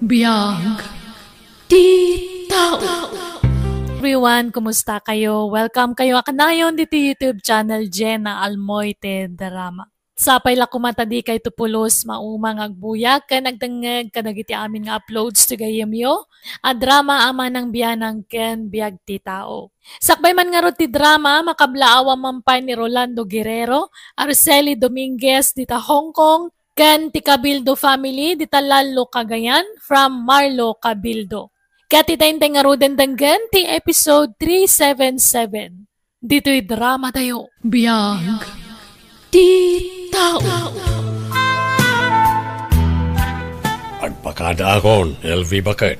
Biyag Titao. Everyone, kumusta kayo? Welcome kayo kanayon dito YouTube channel Jenna Almoite Drama. Sapay la kumata di kay tupulos maumang agbuyag ka nagdangag ka nagiti amin nga uploads to gayemyo. A drama ama ng biyanang ken Biyag Titao. Sakbay man nga ti drama makablaawa mampay ni Rolando Guerrero, Arceli Dominguez dita Hong Kong, ken ti Cabildo family dita Lalo Cagayan from Marlo Cabildo. Kati tayong nga roden danggan ti episode 377. Dito'y drama tayo. Biyag Titao. Agpakada akon, LV Bakit.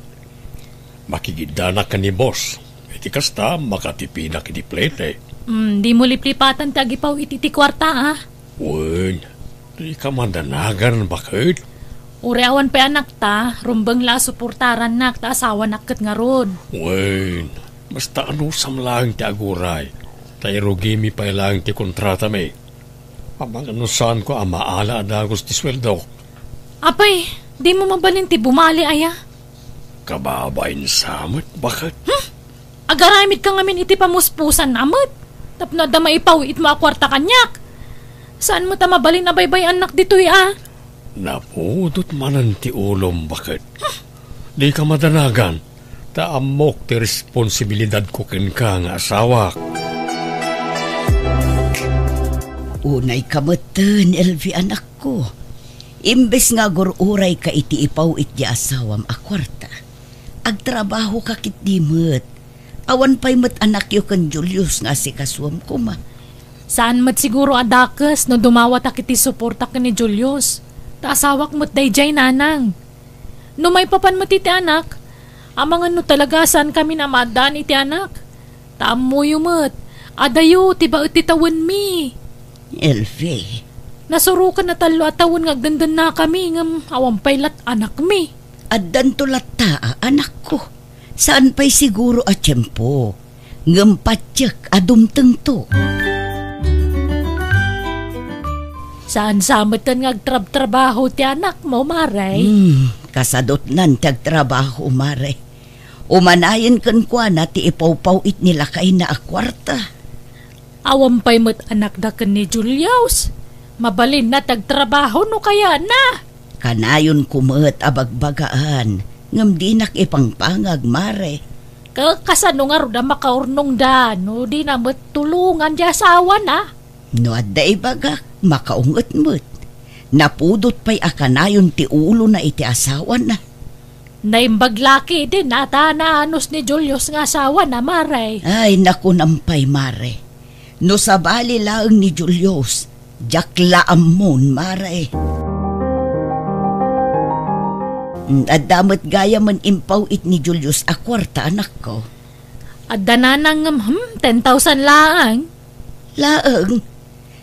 Makigidanak ka ni boss. Iti kasta, makatipinak iti plate. Di mo liplipatan tagipaw iti kwarta Uy, di ka mandanagan bakit? Ureawan pa anak ta, rumbang la suportaran nak ta asawa nakit nga ron. Uy, basta ano samlang ti aguray. Tayo rugimi pa ilang ti kontrata may. Amang anusan ko amaala adagos ti sweldo. Apay, di mo mabalin ti bumali aya? Kababain samot, bakit? Agaramid ka ngamin iti pamuspusan namot. Tapno da maipaw it mo akwarta kanyak. Saan mo ta mabalin na baybay anak dito'y Napudot manan ti ulom, bakit? Di ka madanagan. Taamok ti responsibilidad ko ken ka nga asawa. Unay kamatan, LV anak ko. Imbes nga gururay ka iti ipaw iti asawam akwarta. Agtrabaho ka kit dimot. Awan pa'y mat anak yu kan Julius nga si kaswam ko ma. Saan mat siguro adakas no dumawat akiti suporta ka ni Julius? Taasawak mo't dayjay nanang. No may papan mo iti anak, amangan no talaga saan kami na madaan iti anak. Taam mo yumot, adayo tiba ititawan mi. Elve. Nasurukan na talo at tawon ngagdandan na kami ngam awampay lat anak mi. Addan to latta anak ko. Saan pa'y siguro at tiyempo. Ngam patyak adumteng to. Saan samatan ngagtrab-trabaho ti anak mo, Maray? Kasadot nan tagtrabaho, Maray. Umanayan kan kwa na ti ipaw-paw it nila kay na akwarta. Awampay mo't anak da kan ni Julius. Mabalin na tagtrabaho no kaya na. Kanayon kumat abagbagaan. Ngam di nak ipangpangag, Maray. Kasano nga ro da makaurnong da, no di na matulungan di asawa na. No aday bagak, makaungot-mut. Napudot pa'y akanayon ti ulo na iti asawa na. Naimbaglaki din ata na anos ni Julius nga asawa na, Maray. Ay, naku nampay, Mare. No sabali laang ni Julius, jakla amon, Mare. Adamat gaya man impaw it ni Julius akwarta, anak ko. Adananang 10,000 laang. Laang?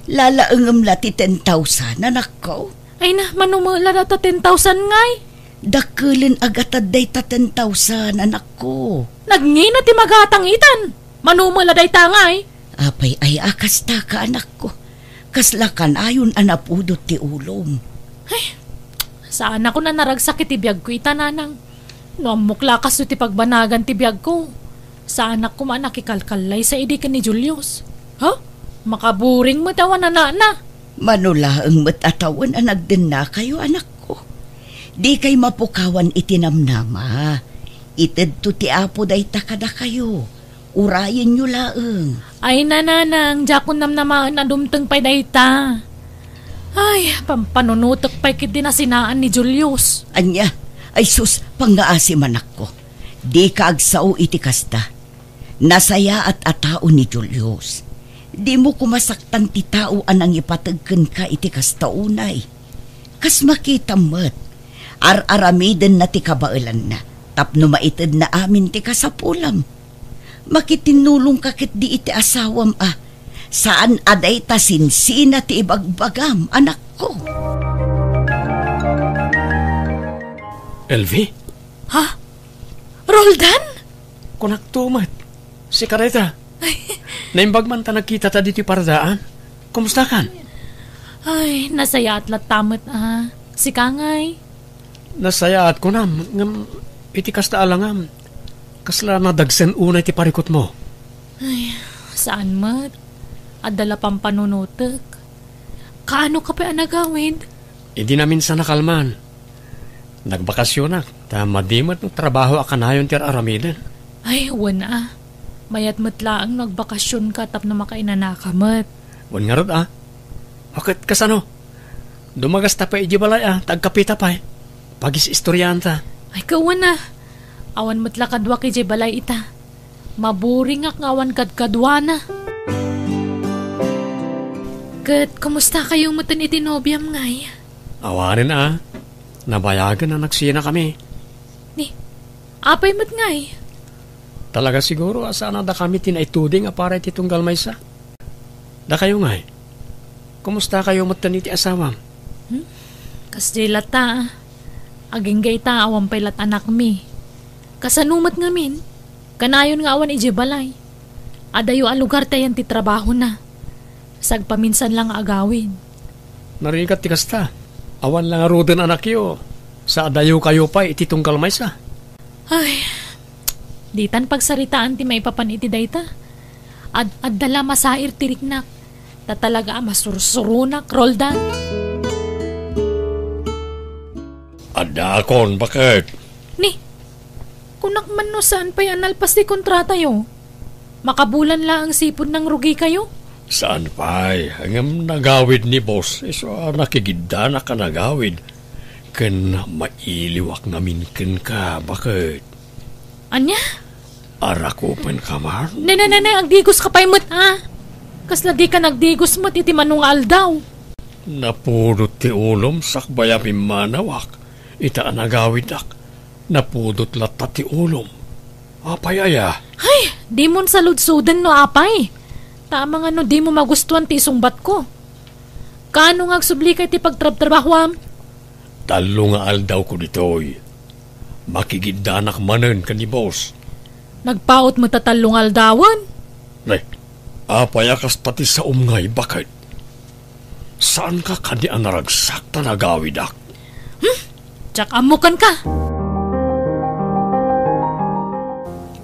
Lalaangam lati 10,000, anak ko. Ay na, manumula na ta 10,000 ngay. Dakulin agatad day ta 10,000, anak ko. Nagngina ti magatang itan. Manumula day tangay. Apay ay akas ta ka, anak ko. Kaslakan ayon anapudot ti ulom. Ay, saan ako na naragsak iti biyag ko itananang. No amukla kaso ti pagbanagan ti biyag ko. Saan ako man nakikalkalay sa idi ka ni Julius. Ha? Makaburing mo tawan na. Manula ang matatawan anag din na kayo, anak ko. Di kay mapukawan itinamnama. Ited to ti apo day takada kayo. Urayin nyo laang. Ay nananang, jakon namnamaan na dumteng pa'y dayta. Ay, pampanunutok pa'y kit dinasinaan ni Julius. Anya, ay sus, pangaasim anak ko. Di ka agsaw iti kasta. Nasaya at atao ni Julius. Di mo kumasaktan ti tao anang ipatagkan ka iti kastaunay. Kas makita mo't, ar-aramiden na ti kabailan na, tapno maitid na amin ti kasapulam. Makitinulong kakit di iti asawam saan aday ta sinsina ti ibagbagam, anak ko. LV? Ha? Roldan? Kunaktumat. Si Kareta. Naimbag man ta nagkita ta diti paradaan. Kumusta kan? Ay, nasaya at latamat Si Kangay. Nasayaat ko na, ngam, iti kasta alangam. Kasla nadagsen unay ti parikot mo. Ay, saan mat? Adala pang panunutek. Kaano ka pa nagawid? Hindi namin sa nakalman. Nagbakasyon na, madimat ng trabaho akanayon ti aramiden. Ay, wana. Mayat matlaang nagbakasyon ka tap na makainanakamat. Wan nga rod Bakit kasano? Dumagas ta pa ijibalay tagkapita pa Pagis istoryanta. Ay, kawan na. Awan matlakadwa kay balay ita. Maburing ngawan kadkadwa na. Kat, kumusta kayong matan itinobyam ngay? Awanin Nabayagan na nagsina kami. Ni, apay mat ngay? Talaga siguro sana da kami tinaituding para iti tunggal maysa. Da kayo ngay. Kumusta kayo matan iti asawam? Kasdila ta. Aging gay ta awan paylat anak mi. Kasanumat ngamin. Kanayon nga awan ijibalay. Adayo a lugar tayan ti trabaho na. Sagpaminsan lang agawin. Narigat ti kasta. Awan lang arudan anak yo. Sa adayo kayo pa iti tunggal maysa. Ay, ditan pagsaritaan ti may papan iti dayta. Addala masair tiriknak. Tatalaga masursurunak, Roldan. Ada akon, bakit? Ni, kunak man no saan pa yan alpas di kontrata yo? Makabulan lang ang sipod ng rugi kayo? Saan pa'y? Hanggang nagawid ni boss. So, nakigida na ka nagawid. Ken mailiwak namin ken ka. Bakit? Anya? Arakupan ka man? Agdigos ka pa'y Kasla di ka nagdigos mo't iti manungal daw. Napudot ti ulom sakbaya pimanawak. Ita nagawid ak. Napudot lata ti ulom. Apay aya? Ay, di mon saludsudan no apay. Tama nga no di mo magustuhan ti isungbat ko. Kano nga agsubli kay ti pagtrab-trabahwam? Talo nga aldaw ko ditoy. Makigidanak manen ka ni boss. Nagpaot mo tatalong aldawan? Nay, apayakas pati sa umngay, bakit? Saan ka kani ang naragsak na nagawid ak? Tsak amukan ka.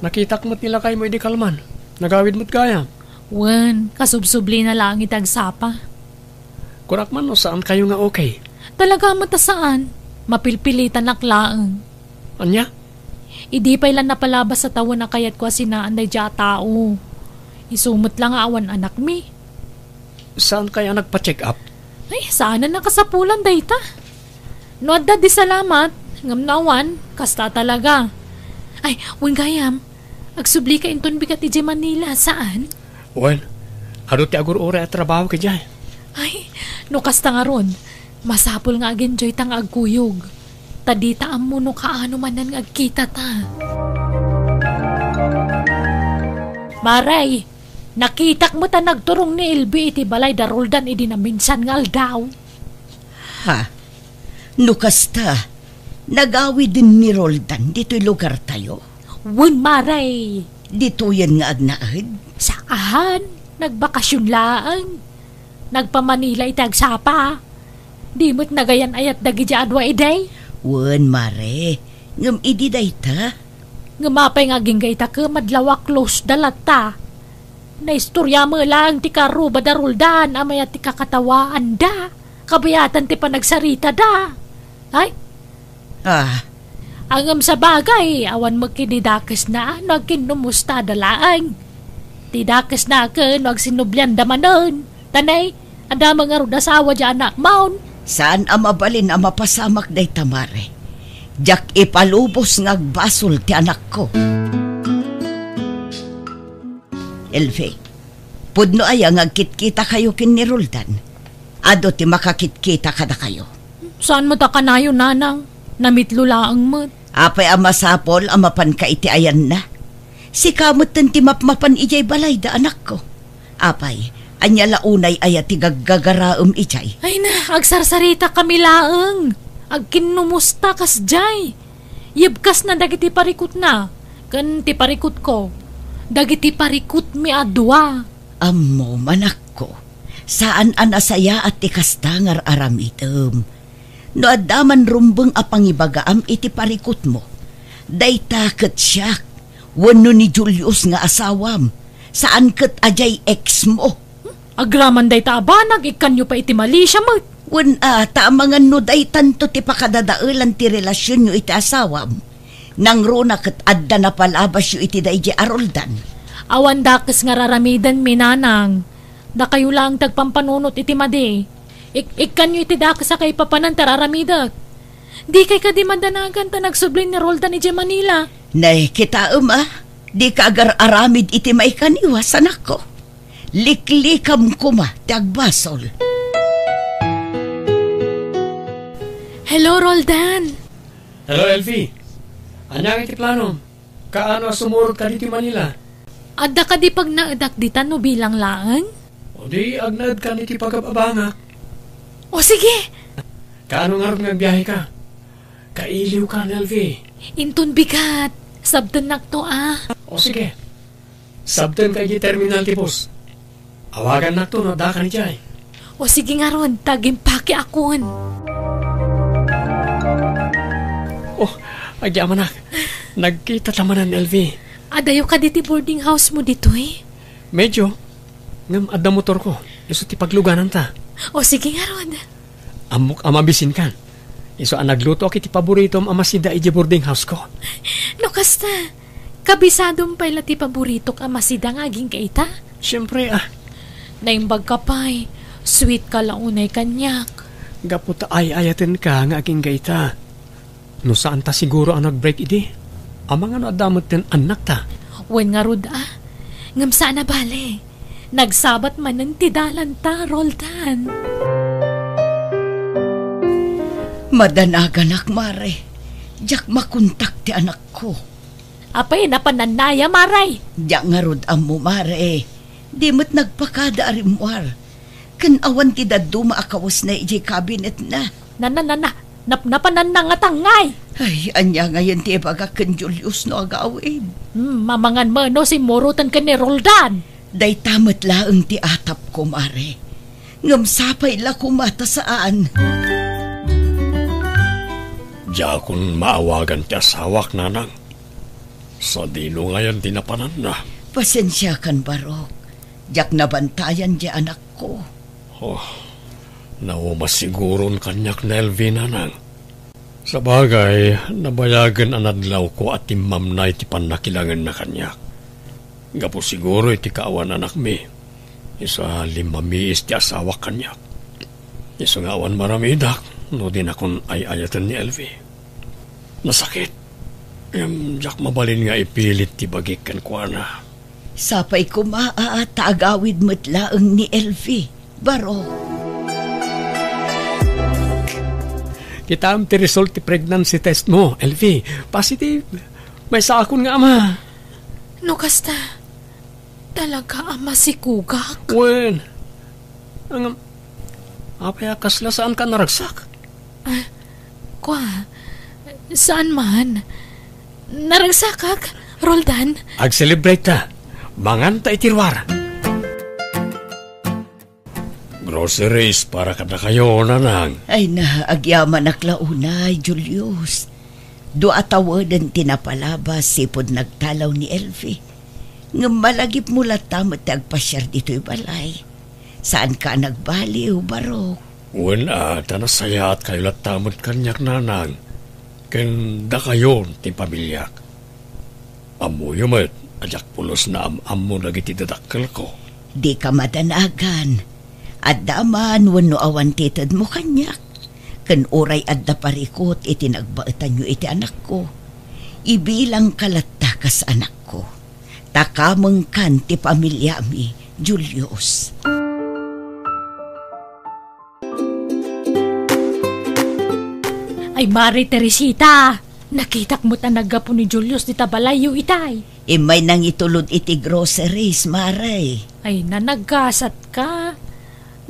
Nakitak mo't nila kayo mo di kalman. Nagawid mo't kaya. Wen, kasubsubli na lang itagsapa. Kurak man no saan kayo nga okay? Talaga mo ta saan? Mapilpilitan naklaan. Anya? Idi pa ilan napalabas sa tawon na kayat ko sinaan day dya tao. Isumot lang awan anak mi. Saan kaya nagpa-check up? Ay, saan na nakasapulan day ta? Noadda di salamat. Ngamnawan, kasta talaga. Ay, wen gayam. Agsubli ka inton bigat iti Manila. Saan? Wen, hado ti agur ora at trabaho ka dyan. Ay, no kasta nga ron. Masapul nga agenjoy tang agkuyog. Tadita amo no kaano manan nga agkita ta. Maray, nakitak mo ta nagturong ni Ilbi iti balay daruldan idi na minsan nga aldaw. Ha? No kasta, nagawid din ni Roldan dito'y lugar tayo. Wen maray. Dito yan nga agnaad. Saan? Nagbakasyon laang. Nagpa-Manila itagsapa. Di mo't nagayan ayat dagi dya adwa iday. Wen mare, ngam idi dayta. Ngamapay nga ginggay ta ka madlawa close dalata. Naistorya mo lang ti karo badaruldan amay at ti kakatawaan da. Kabayatan ti panagsarita da. Ay? Angam sa bagay, awan magkinidakas na nagkinumusta dalaang. Tidakas na ka nagsinublyan damanon. Tanay, ada mga rudasawa dyan na maun. Saan amabalin ang mapasamak day tamare? Jak ipalubos ngagbasol ti anak ko. Elfe, pudno ay ang agkit-kita kayo kin ni Roldan. Ado ti makakit-kita kada kayo. Saan mo ta kanayo nanang? Namitlo laang mo. Apay ang masapol ang mapan ka iti ayan na. Si kamot ti mapmapan ijay balay da anak ko. Apay, anya launay ayat ti gaggagaraom ijay. Ay na, agsarsarita kami laang. Agkinumusta kas jay. Yibkas na dagiti parikot na. Kan ti parikot ko. Dagiti parikot mi adwa. Ammo manak ko. Saan anasaya at ti kastangar aramitem. No adaman rumbeng apang ibagaam iti parikot mo. Dayta ket siya, wano ni Julius nga asawam. Saan ket ajay ex mo? Agraman day ta abanag, ikanyo pa iti mali siya mo. Taamangan no day tanto ti pakadadailan ti relasyon nyo iti asawam. Nang runa ket adda na palabas yu iti dayjay Roldan. Awan dakes nga raramidan minanang. Da kayo lang tagpampanunot iti madi. Ikanyo iti dakes sa kay papanan tararamidak. Di kay kadimandanagan ta nagsublin ni Roldan iti Manila. Nay, kita di ka agar-aramid iti maikaniwas anak ko. Liklikam kuma ti agbasol. Hello, Roldan. Hello, Elfie. Anyang iti plano? Kaano sumurot ka dito Manila? Adda ka di pag naadakditan no bilang laang? O di agnad ka niti pagababanga. O sige. Kaano nga rin biyahe ka? Kailiw ka, Elfie. Intun bigat. Sabdan nakto O sige. Sabdan ka iti terminal tipos. Awagan nakto no da ka ni Jay. O sige nga ron, tagimpake akon. Oh, agya manak. Nagkita tamanan, Elfie. Adayo ka diti boarding house mo dito eh. Medyo. Ngam adda motor ko. Iso ti pagluganan ta. O sige nga ron. Amok amabisin kan. Iso ang nagluto ako iti paboritom amasida iti boarding house ko. No kasta. Kabisadong pala ti paborito ka amasida nga aging kaita. Siyempre Naimbag ka pa'y. Sweet ka lang unay kanyak. Gaputa ayatin ka nga aking gaita. No saan ta siguro ang nag-break idi? Amang ano adamot ten anak ta. Wen nga rud ngam saan na bale. Nagsabat man ng tidalan ta, Roldan. Madanagan mare. Diyak makuntak ti anak ko. Apay napananaya, maray. Diyak nga rod mo mare. Di mo't nagpakada arimwar. Kanawan ti daddo maakawas na iji cabinet na. Napanan na nga tangay. Ay, anya ngayon ti bagakan Julius no agawin. Mamangan mo no si Morutan ka ni Roldan. Day tamat laeng ti atap ko, mare. Ngamsapay la kumata saan. Diya kung maawagan ti asawak nanang. Sa dino ngayon tinapanan na. Pasensya kan barok. Diyak nabantayan di anak ko. Naumasiguron kanyak na Elvie nanang. Sa bagay, nabayagan anadlaw ko at timam na iti panakilangan na kanyak. Gapo siguro iti kaawan anak mi. Isa limamiis ti asawa kanyak. Isa nga awan maramidak, no din akong ayayatan ni Elvie. Nasakit. Diyak mabalin nga ipilit ti bagikan ko na. Sapay ko tagawid mo't laeng ni Elvie, baro. Kita am ti result ti pregnancy test mo, Elvie. Positive. May sakon nga ama. No kasta, talaga ama si Kugak? Wen. Apay kasla saan ka naragsak? Saan man? Naragsakak, Roldan? Ag-celebrate ta. Mangan ta itirwar. Groceries para kada kayo nanang. Ay na, agyaman aklaunay, Julius. Do atawadan tinapalabas sipod nagtalaw ni Elvie. Ngam malagip mula tamot agpasyar dito'y balay. Saan ka nagbaliw, barok? Wala, tanasaya at kayo latamot kanyak nanang. Kanda kayo ti pamilyak. Amuyo met, ajak pulos na am-am nagiti dadakkel ko. Di ka madanagan. At daman wano awan titad mo kanyak. Kan oray adda parikot iti nagbaetan nyo iti anak ko. Ibilang kalatta kas anak ko. Takameng kan ti pamilya mi, Julius. Ay, Mari Teresita, nakitak mo tanaga po ni Julius di tabalayo itay. May nang itulod iti groceries, Maray. Ay, nanagkasat ka.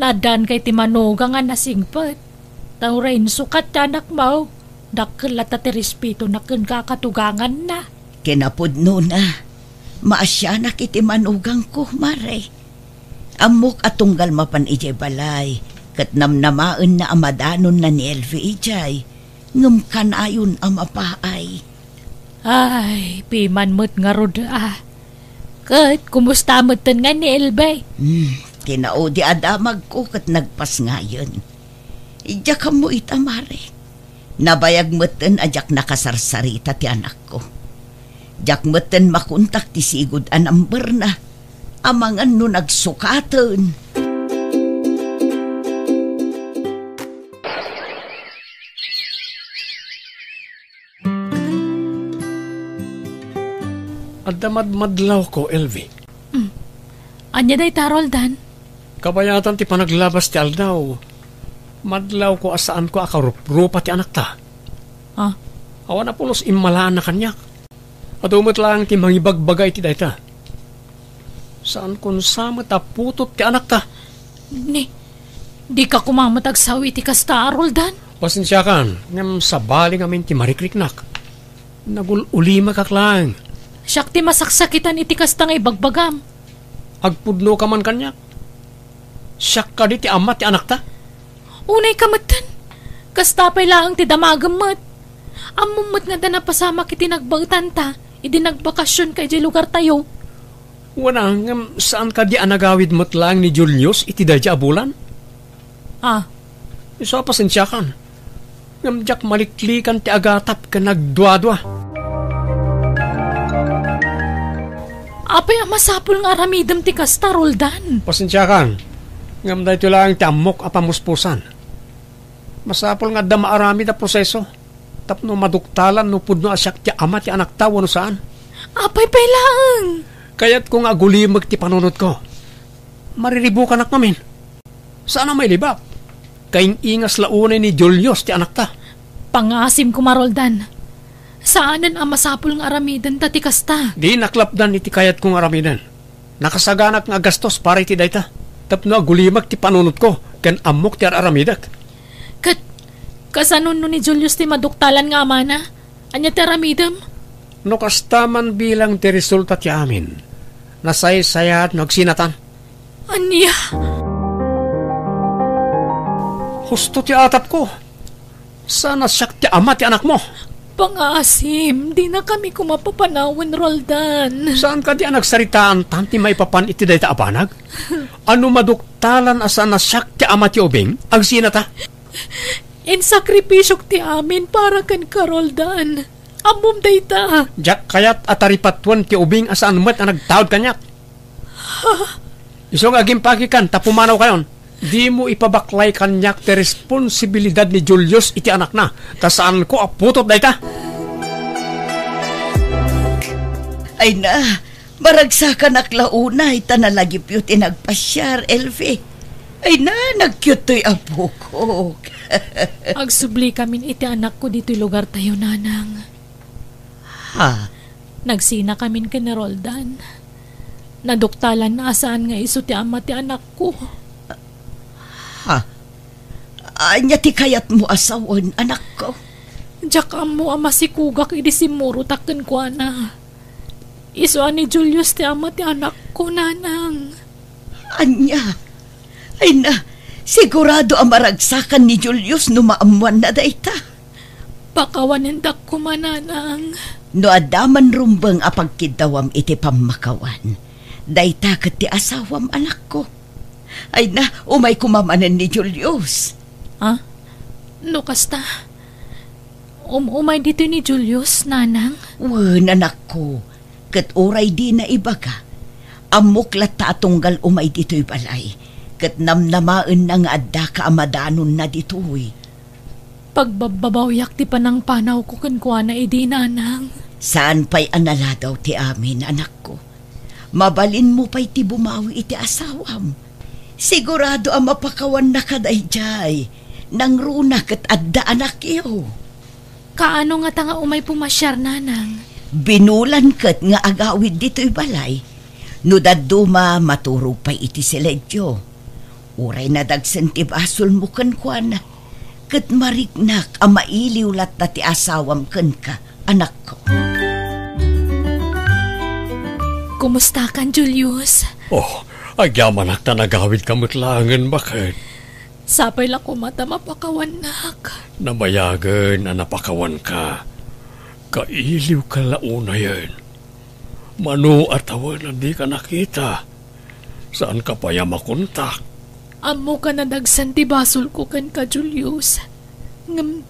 Ladan kay timanuga nga nasingpet. Tawrain sukat anak mo. Dakkel at respeto na kun kakatugangan na. Kinapudno na. Maasyanak iti manugang ko, Maray. Amok at tunggal mapan iti balay. Kat namnamaan na amadanon na ni Elvi ijay, ngam kanayon ang mapaay. Ay, piman mo't nga rod Kat, kumusta mo't nga ni Elbay? Tinao di adamag ko kat nagpas ngayon. Ija ka mo itamare. Nabayag mo't ajak nakasarsarita ti anak ko. Jak mo't makuntak ti sigod anamber na. Amangan no nagsukatan. At madlaw ko, Elvi. Anya day Roldan? Kabayatan ti panaglabas ti aldaw. Madlaw ko asaan ko akarupa ti anak ta. Awan na pulos imalaan na kanyak. At umot lang ti mangibagbagay ti dayta. Saan kun sama ta putot ti anak ta? Di ka kumamatag sawi ti kasta, Roldan? Pasensya kan, ngam sabali ngamin ti marikriknak. Nagululima kaklang. Siyak ti masaksakitan iti kasta nga ibagbagam. Agpudno ka man kanyak. Siyak ka di ti ama ti anak ta? Unay kamatan. Kasta pa'y laang ti damagamat. Amumot nga da napasama kiti nagbautan ta. Idi nagbakasyon kay di lugar tayo. Wanang saan ka di anagawid mo't lang ni Julius iti dadya abulan? Iso pasensya kan. Ngam jak maliklikan ti agatap ka nagdwa-dwa. Apay ang masapul nga aramidam ti kasta, Roldan. Pasensya kan. Ngam dahito lang ti amok apamuspusan. Masapul nga da maaramid a proseso. Tapno maduktalan no pudno asyak ti ama ti anak tawo no saan. Apay pay lang. Kaya't kung agulimag ti panunod ko, mariribukan ak mamin. Saan ang may libak? Kaing ingas launay ni Julius ti anak ta. Pangasim ko, Roldan. Saanan ang masapul ng aramidan ta ti kasta? Di naklapdan iti kayat kong aramidan. Nakasaganak nga gastos para iti dayta. Tapno agulimag ti panunod ko, ken amok ti aramidak. Kasanon no ni Julius ti maduktalan nga amana? Anya ti aramidam? No kastaman bilang ti resulta ti amin. Nasay-sayat nagsinatan. Anya? Husto ti atap ko. Sana siyak ti ama ti anak mo. Pangasim, di na kami kumapapanawan, Roldan. Saan ka di nagsaritaan tanti may papan iti dayta abanag? Ano maduktalan asa na siyak ti ama ti ubing? Ang sinata? In sakripisyok ti amin para kan ka, Roldan. Amom dayta. Jak kayat ataripatuan ti ubing asaan mo't ang nagtawad kanyak. Isong aging pagikan, tapumanaw kayon. Di mo ipabaklay kanyak ti responsibilidad ni Julius iti anak na. Tasaan ko aputot dayta. Ay na, maragsakan aklauna ita nalagip yu tinagpasyar, Elvi. Ay na, nagkyutoy apo ko. Agsubli kamin iti anak ko dito'y lugar tayo, nanang. Nagsina kamin ka ni Roldan. Naduktalan na asaan nga iso ti ama ti anak ko. Anya ti kayat mo asawan, anak ko. Diyak mo ama si Kugak idi si Muro taken ko na. Iso ni Julius ti ama ti anak ko, nanang. Anya? Ay na, sigurado ang maragsakan ni Julius no maamuan na dayta. Pakawanindak ko, mananang. No adaman rumbang apagkidawam iti pamakawan. Dayta kat ti asawam, anak ko. Ay na, umay kumamanan ni Julius. No kasta? Umay dito ni Julius, nanang? Wan, anak ko. Kat oray di na ibaga. Amuklat ta atunggal umay dito'y balay. Kat namnamaan na nga adda ka amadanon na dito'y. Pagbabawyak ti panang panaw ko kankwa na idi, nanang. Saan pa'y anala daw ti amin, anak ko? Mabalin mo pa'y ti bumawi iti asawam. Sigurado ang mapakawan na kadayjay. Nang runa kat adda anak iyo. Kaano nga tanga umay pumasyar, nanang? Binulan kat nga agawid dito'y balay. No daduma maturog pa'y iti siledyo. Uray na dagsentib asol mo kankwana. Kat mariknak ang mailiw lat na ti asawam kan ka, anak ko. Kumusta kan, Julius? Agyaman ak ta nagawid kamutlangan bakit? Sapay la ko mata mapakawan nak. Nabayagan na napakawan ka. Kailiw ka launa yan. Mano at awan na di ka nakita. Saan ka pa makontak? Amo ka na dagsan ti basol ko kan ka, Julius. Ngam,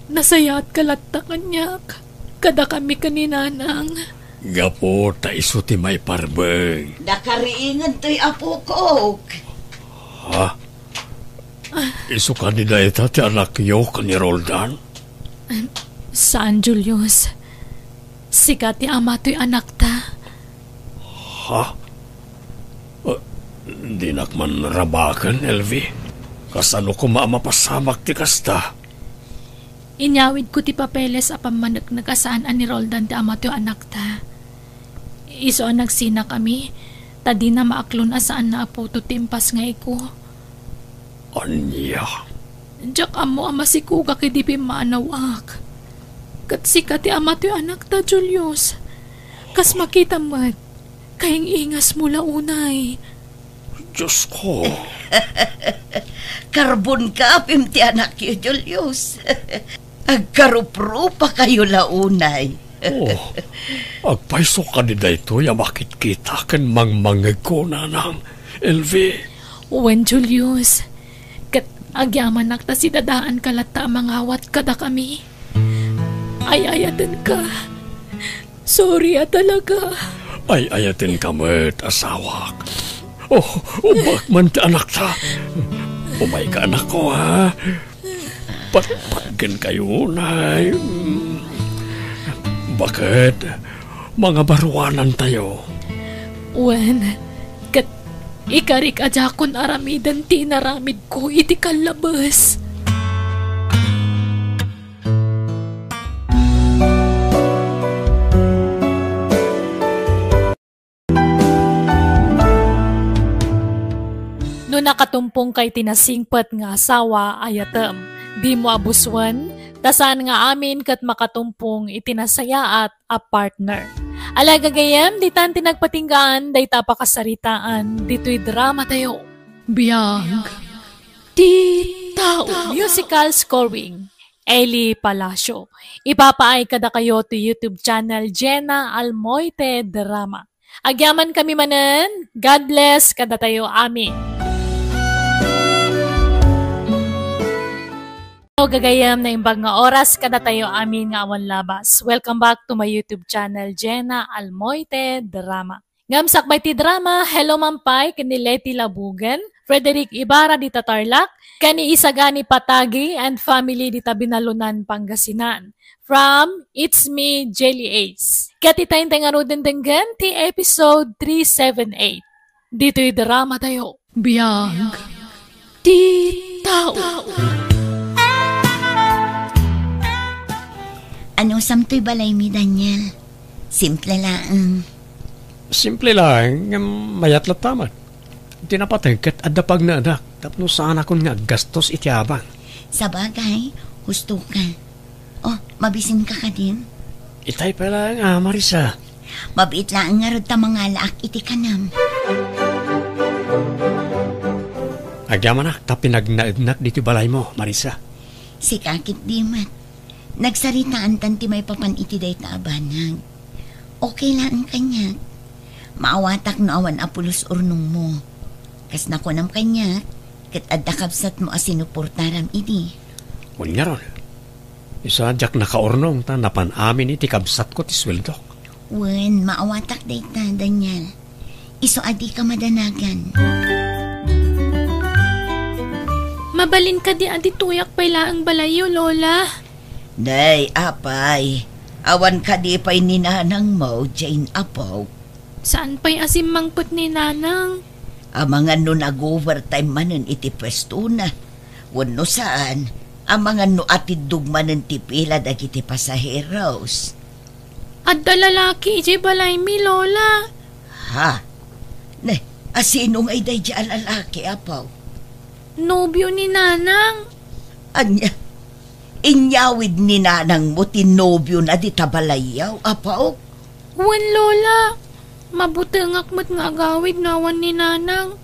nasayat kalatta kanyak. Kada kami kaninanang. Gapo, taiso ti may parbeng. Nakariingan to'y apo ko. Ha? Iso ka ni Daita ti anak yo ka ni Roldan? Saan, Julius? Sika ti ama to'y anak ta. Ha? Di nakman rabakan, Elvi. Kasano ko maamapasamak ti kasta? Inyawid ko ti papeles apam manak nagkasaan ni Roldan ti ama to'y anak ta. Iso ang nagsina kami. Tadi na maaklon asaan na apo to timpas nga ko. Anya? Diyak amo ama si Kuga kidipi maanawak. Kat sika ti ama to'y anak ta, Julius. Kas makita mat, kayang ingas mula unay. Diyos ko. Karbon ka, apim ti anak yo, Julius. Agkarupro pa kayo launay. Agpaiso ka ni Dayto, yamakit kita kan mangmangag ko na ng Elvi. Wen, Julius. Kat agyaman nakta si dadaan kalata mangawat kada kami. Ay-ayatin ka. Sorry talaga. Ay-ayatin ka met, asawak. Umak man ti anak ta. Umay ka anak ko, ha? Patpatgan kayo, nay. Bakit? Mga baruanan tayo. Wen, kat ikarik ajakon aramidan tinaramid ko iti kalabas. No nakatumpong kay tinasingpat nga asawa ayatem, di mo abuswan, tasan nga amin kat makatumpong itinasayaat a partner. Alaga gayam, di tan tinagpatinggaan, day tapakasaritaan, dito'y drama tayo. Biyag. Di tao. Musical scoring. Eli Palacio. Ipapaay kada kayo to YouTube channel Jenna Almoite Drama. Agyaman kami manen, God bless kada tayo amin. Gagayam na imbag nga oras kada tayo amin nga awan labas. Welcome back to my YouTube channel, Jenna Almoite Drama. Ngamsak by ti drama, hello mampay, kani Leti Labugan, Frederick Ibarra di Tarlac, kani Isagani Patagi and family di Binalunan, Pangasinan. From It's Me, Jelly Ace. Katitayin tayo nga rodin denggan, ti episode 378. Dito'y drama tayo. Biyag. Di tao. Ano samtoy balay mi, Daniel? Simple lang. Simple lang, mayat latamat. Tinapatagkat at dapag na anak, tapno saan akong nga gastos ityabang. Sa bagay, husto ka. Oh, mabisin ka din? Itay pala nga, Marisa. Mabit lang nga rod ta mga laak iti kanam. Agyaman na, tapinagnaidnak dito balay mo, Marisa. Si kakit di mat. Nagsaritaan tanti may papan iti day na abanag. Okay lang ang kanya. Maawatak no awan apulos urnong mo. Kas nakunam kanya, kat adakabsat mo asinuportaram iti. Munya ron. Isa jak nakaurnong ta napan amin iti kabsat ko ti sweldo. Wen, maawatak day ta, Daniel. Iso adi ka madanagan. Mabalin ka di adi tuyak pala ang balayo, Lola. Day, apay. Awan ka di pa'y ninanang mo, Jane Apo. Saan pa'y asim mangput ni Nanang? Ang mga no nag-overtime manen iti pwesto na. Wano saan, ang mga no atid dugmanen ti pila dagiti pasaheros. At dalalaki, iti balay mi, Lola. Ha? Ne, asinong ay day di alalaki, Apo? Nobyo ni Nanang. Anya, inyawid ni nanang mo tinobyo na di tabalayaw, Apo? Wan, Lola. Mabutengak mo't nga agawid nawan ni Nanang.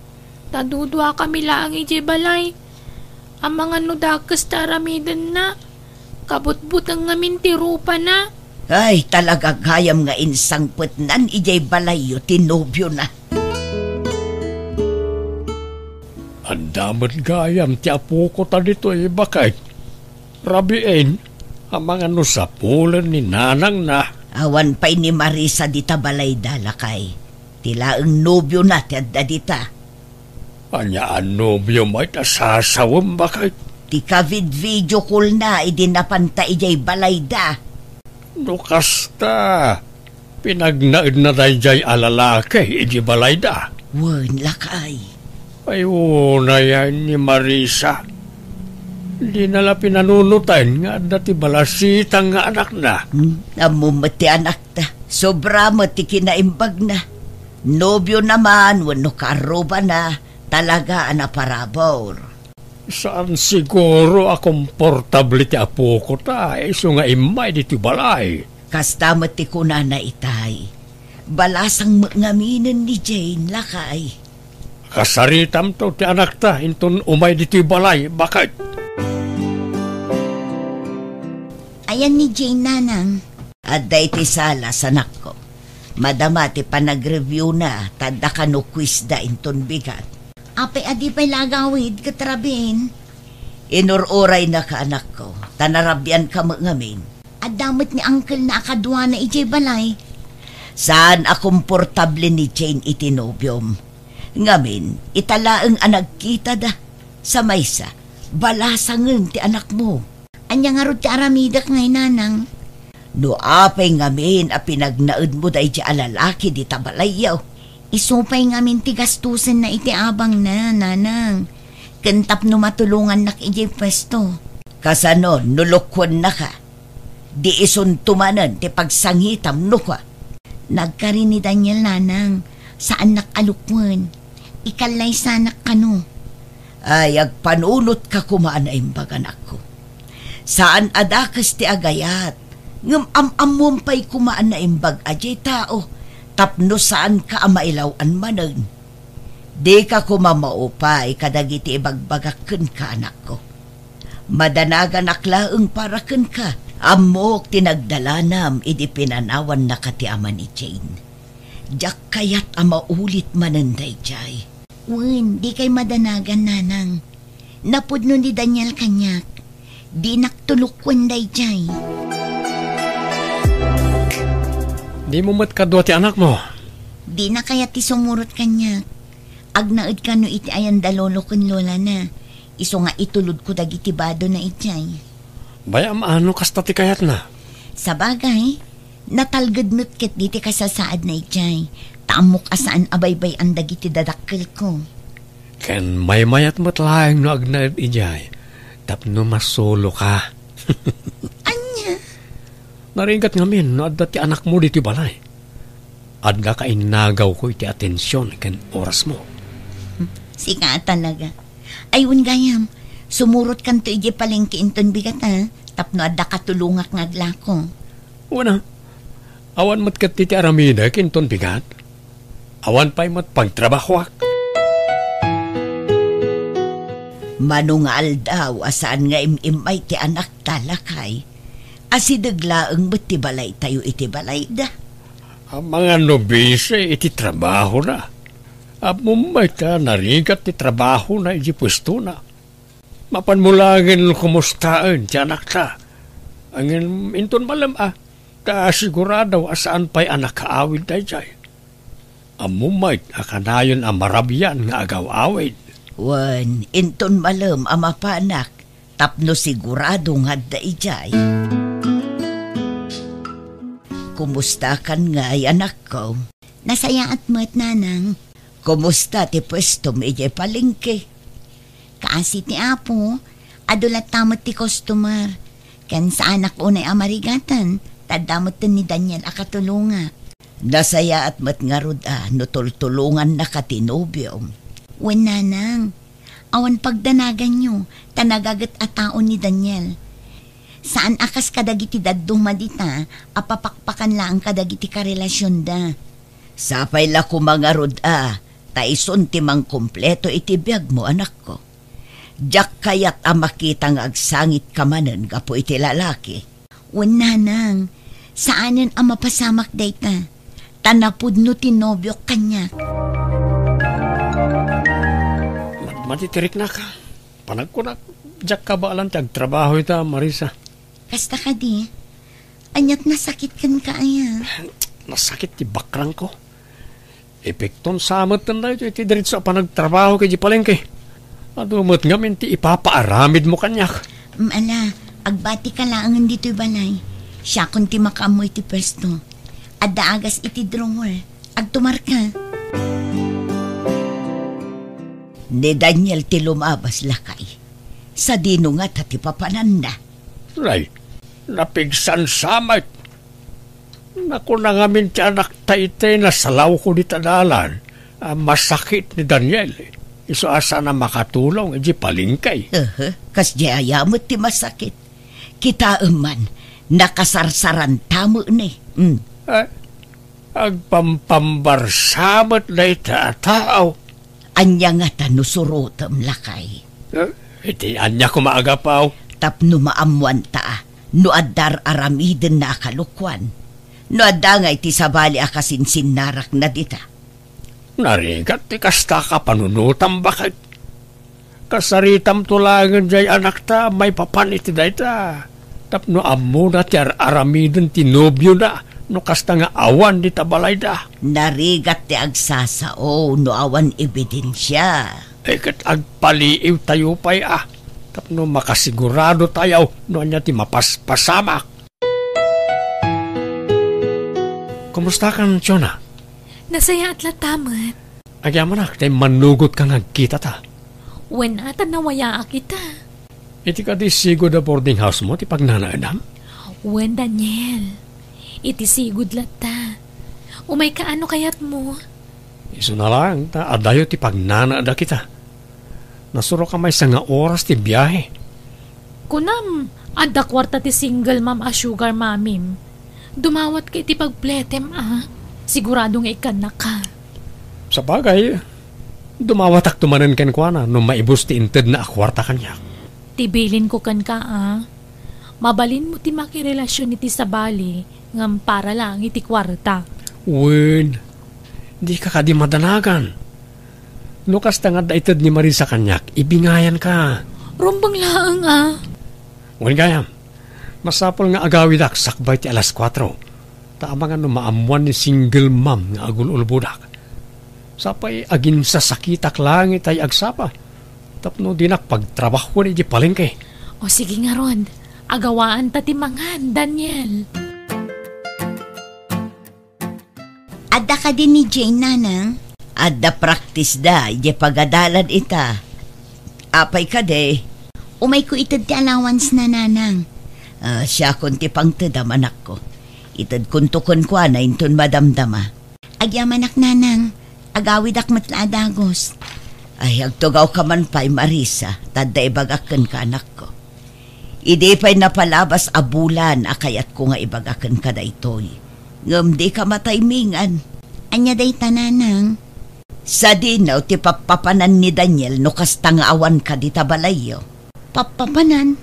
Tadudwa kami lang iti balay. Ang mga nudakas taramidan na. Kabutbutang ngamin tirupa na. Ay, talaga gayam nga insang putnan ijay balayo tinobyo na. Ang damat gayam ti apo ko ta dito bakit? Rabiin, ang mga nusapulan ni nanang na. Awan pa'y ni Marisa dita balay dalakay. Tila ang nobyo na ti adda dita. Anya ang nobyo mo'y tasasawam bakit? Ti kavid video call na idinapanta ijay balay da. Kasta, pinagnaid na dayjay alalaki, iji balay da. Wan, lakay. Ay, una yan ni Marisa. Di nala pinanunutan nga dati balasitang nga anak na. Namumati anak ta. Sobra mo ti kinaimbag na. Nobyo naman, wano karoba na. Talaga anaparabor. Saan siguro akomportable ti apo ko ta, iso nga imay dito balay. Kasta mati ko na itay. Balasang ngaminan ni Jane, lakay. Kasaritam to ti anak ta, inton umay dito balay, bakit? Ayan ni Jane, nanang. At day ti sala, sanak ko. Madama ti panag-review na, tanda ka no quiz da inton bigat. Apay adi pa'y lagawid, katrabin. Inururay na ka anak ko, tanarabyan ka ngamin. At damot ni uncle na akadwa na ijay balay. Saan akomportable ni Jane itinobyom? Ngamin, italaang anagkita da. Sa maysa, balasangan ti anak mo. Anya nga ro ti aramidak ngay nanang. No apay ngamin a pinagnaud mo da iti alalaki di tabalayaw. Isupay ngamin ti gastusin na iti abang na, nanang. Kentap no matulungan nak ijay pwesto. Kasano, nulukwan na ka. Di isuntumanan ti pagsangitam no ka. Nagkarin ni Daniel, nanang. Saan nakalukwan? Ikalay sanak kano. Ay, agpanulot ka kumaan ay imbaganak ko. Saan adakas ti agayat? Ngam am-amumpay kumaan na imbag ajay tao. Tapno saan ka amailawan manan. Di ka kumamaupay kadagiti ibagbagakken ka anak ko. Madanagan aklaeng paraken ka. Amok tinagdalanam idi pinanawan na kati ama ni Jane. Diyak kayat amaulit mananday jay. Wen, di kay madanagan, nanang. Napudno ni Daniel kanyak. Di naktulukwan day jay. Di mo matkadwa ti anak mo. Di na kaya ti sumurot kanyak. Agnaud ka no iti ayan dalolo kun lola na. Iso nga itulod ko dagiti bado na itjay. Bayam ano kasta ti kayat na? Sa bagay, natalgad ket diti kasasaad na itjay. Taamok asaan abaybay ang dagiti dadakkel ko. Ken may mayat matlaeng no agnaid ijay. Tapno masolo ka. Anya? Naringkat ngamin no adda ti anak mo diti balay. Adda ka inagaw ko iti atensyon ken oras mo. Sika talaga. Ayun gayam, sumurot kan to ije palengke inton bigat ha. Tapno adda katulungak ngaglako. Una, awan matkat ti aramida kinton bigat. Awan pa'y matpagtrabahwak. Manungal daw asaan nga imimay ti anak talakay. Asidaglaeng ti balay tayo iti balay da. Ang mga nobise iti trabaho na. Mumay ka narigat ti trabaho na iti pwesto na. Mapanmulangin kumustaan ti anak ta. Angin inton malam kasigurado asaan pa'y anak kaawid tayo jay. Mumay akanayon ang marabyan nga agaw-awid. Wan, inton malam ama pa anak. Tapno sigurado nga da ijay. Kumusta kan nga ay anak ko? Nasaya at mo't nanang. Kumusta ti pwesto mo ijay palengke? Kaasi ti apo, adulat tamot ti customer. Kan sa anak unay amarigatan, tadamot ni Daniel akatulunga. Nasaya at mat nga ruda, nutultulungan na katinobyom. Wen nanang, awan pagdanagan nyo, tanagagat at taon ni Daniel. Saan akas kadagiti daddong madita, apapakpakan lang kadagiti karelasyon da. Sapay la ko mga ruda, taison timang kompleto iti biyag mo anak ko. Jak kayat makitang agsangit kamanen gapo iti lalaki. Wan nanang, saanan ang mapasamak dayta? Tanapud no tinobyo kanya. Matitirik na ka. Panag ko na, jak ka ba alam tiyag trabaho ita, Marisa? Kasta ka di, anyat nasakit kan ka aya. Nasakit ti bakrang ko. Epekton samot tanda ito, iti diritso panagtrabaho kay di palengke. Adumot nga minti ipapaaramid mo kanyak. Ala, agbati ka laangan dito'y balay. Siya kung ti makaamoy ti pwesto. Adda agas iti drawer. Agtumar ka. Ni Daniel ti lumabas lakay. Sa dino nga tati papananda. Ray, napigsan samot. Naku na nga minti anak taitay na salaw ko di tadalan. Masakit ni Daniel. Iso asa na makatulong, di palingkay. Kas di ayamot ti masakit. Kita man, nakasarsaran tamo ni. Agpampambarsamot na ita tao. Anya nga tanusurotam lakay. Iti anya ko maagapaw. Tapno maamuan ta, no addar aramiden na akalukwan. No adda nga iti sabali akasinsin narak na dita. Narigat ti kasta ka panunutam bakit? Kasaritam tulangan jay anak ta, may papan iti dayta. Tapno ammo na ti aramiden ti nobyo na, no kasta nga awan di tabalay da. Narigat ti agsasao, no awan ebidensya. Kat agpaliiw tayo pa'y Tapno makasigurado tayo, no anya ti mapaspasamak. Kumusta ka, Chona? Nasaya at latamat. Agyaman ak, tayo manugot kang agkita ta. When ata nawaya kita. Iti ka di sigod na boarding house mo, ti pagnanaadam? When Daniel, iti sigud lata. Umay kaano kayat mo? Iso na lang, ta adayo ti pagnanaada kita. Nasuro ka may nga oras ti biyahe. Kunam, adda kwarta ti single ma'am a sugar mamim. Dumawat kay ti pagpletem Siguradong ikan na ka. Sa bagay, dumawatak tumanan ken kwa na nung maibos ti inted na akwarta kanya. Tibilin ko kan ka Mabalin mo ti makirelasyon iti sa bali ngam para lang iti kwarta. Wen, di ka kadi madanagan. Lukas tangad da ited ni Marisa kanyak, ibingayan ka. Rumbang laang Wen gayam, masapol nga agawidak sakbay ti alas 4. Tama nga no maamuan ni single mom nga agul-ulbudak. Sapay agin sa sakitak langit ay agsapa. Tapno dinak pagtrabaho ni di palengke. O sige nga ron, agawaan ta ti mangan, Daniel. Adda ka din ni Jane, nanang? Adda practice da, di pagadalan ita. Apay ka de. Umay ko itad ti allowance na, nanang. Siya kon ti pangtedam anak ko. Itad kuntukon kwa na inton madamdama. Agyaman ak, nanang. Agawidak matlaadagos. Ay, agtugaw ka man pa'y Marisa, tadda ibagakan ka anak ko. Idi pa'y napalabas abulan, akayat ko nga ibagakan ka da ito'y. Ngam di ka mataymingan. Anya day tananang? Sa dinaw, ti papapanan ni Daniel no kastang awan ka di tabalayo. Papapanan?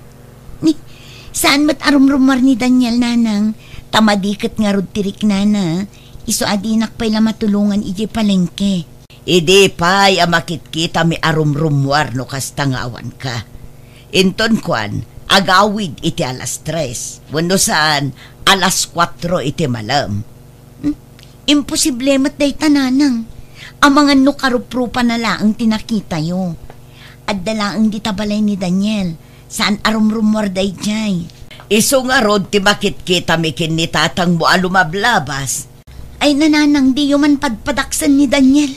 Saan mat arumrumar ni Daniel, nanang? Tamadikit nga rod tirik nana. Iso adinak pa'y lamatulungan iji palengke. Idi pa'y amakit kita mi arumrumwar no kastang awan ka. Inton kwan, agawid iti alas 3. Wano saan, alas 4 iti malam. Imposible mat day tananang. Ang mga nukaruprupa na laang tinakita yo. At dalaang ditabalay ni Daniel. Saan arumrumwar day jay. Iso nga rod ti makit kita mi kinitatang mo alumablabas. Ay nananang di man padpadaksan ni Daniel.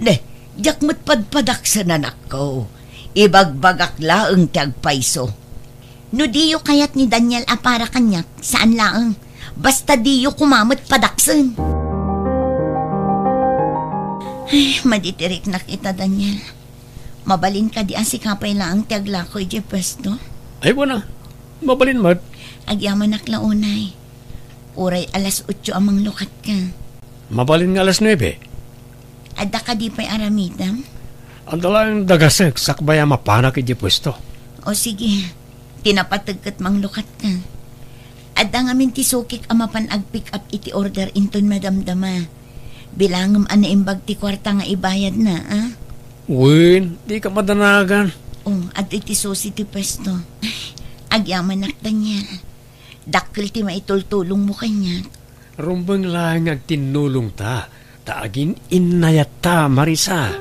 Diyak mo't padpadaksan anak ko. Ibagbagak laang ti agpaiso. No diyo kayat ni Daniel para kanyak, saan laang? Basta diyo kumamot padaksan. Ay, maditirik na kita, Daniel. Mabalin ka di si kapay laang ti aglakoy di pwesto. Ay wala, mabalin mat. Agyaman naklaunay. Uray alas 8 amang lukat ka. Mabalin nga alas 9. Adda ka di pa'y aramidam? Andalang dagasek sakbaya mapanak iti pwesto. O sige, tinapatagkat mang lukat ka. Adda nga min ti sukik amapan ag-pick up iti order inton madamdama. Bilangam ana imbag ti kwarta nga ibayad na, ah? Win, di ka madanagan. At iti susi ti pwesto. Agyaman nak Daniel. Dakkel ti maitultulong mo kanya. Rumbang lang agtinulong ta. Taagin inayat ta, Marisa.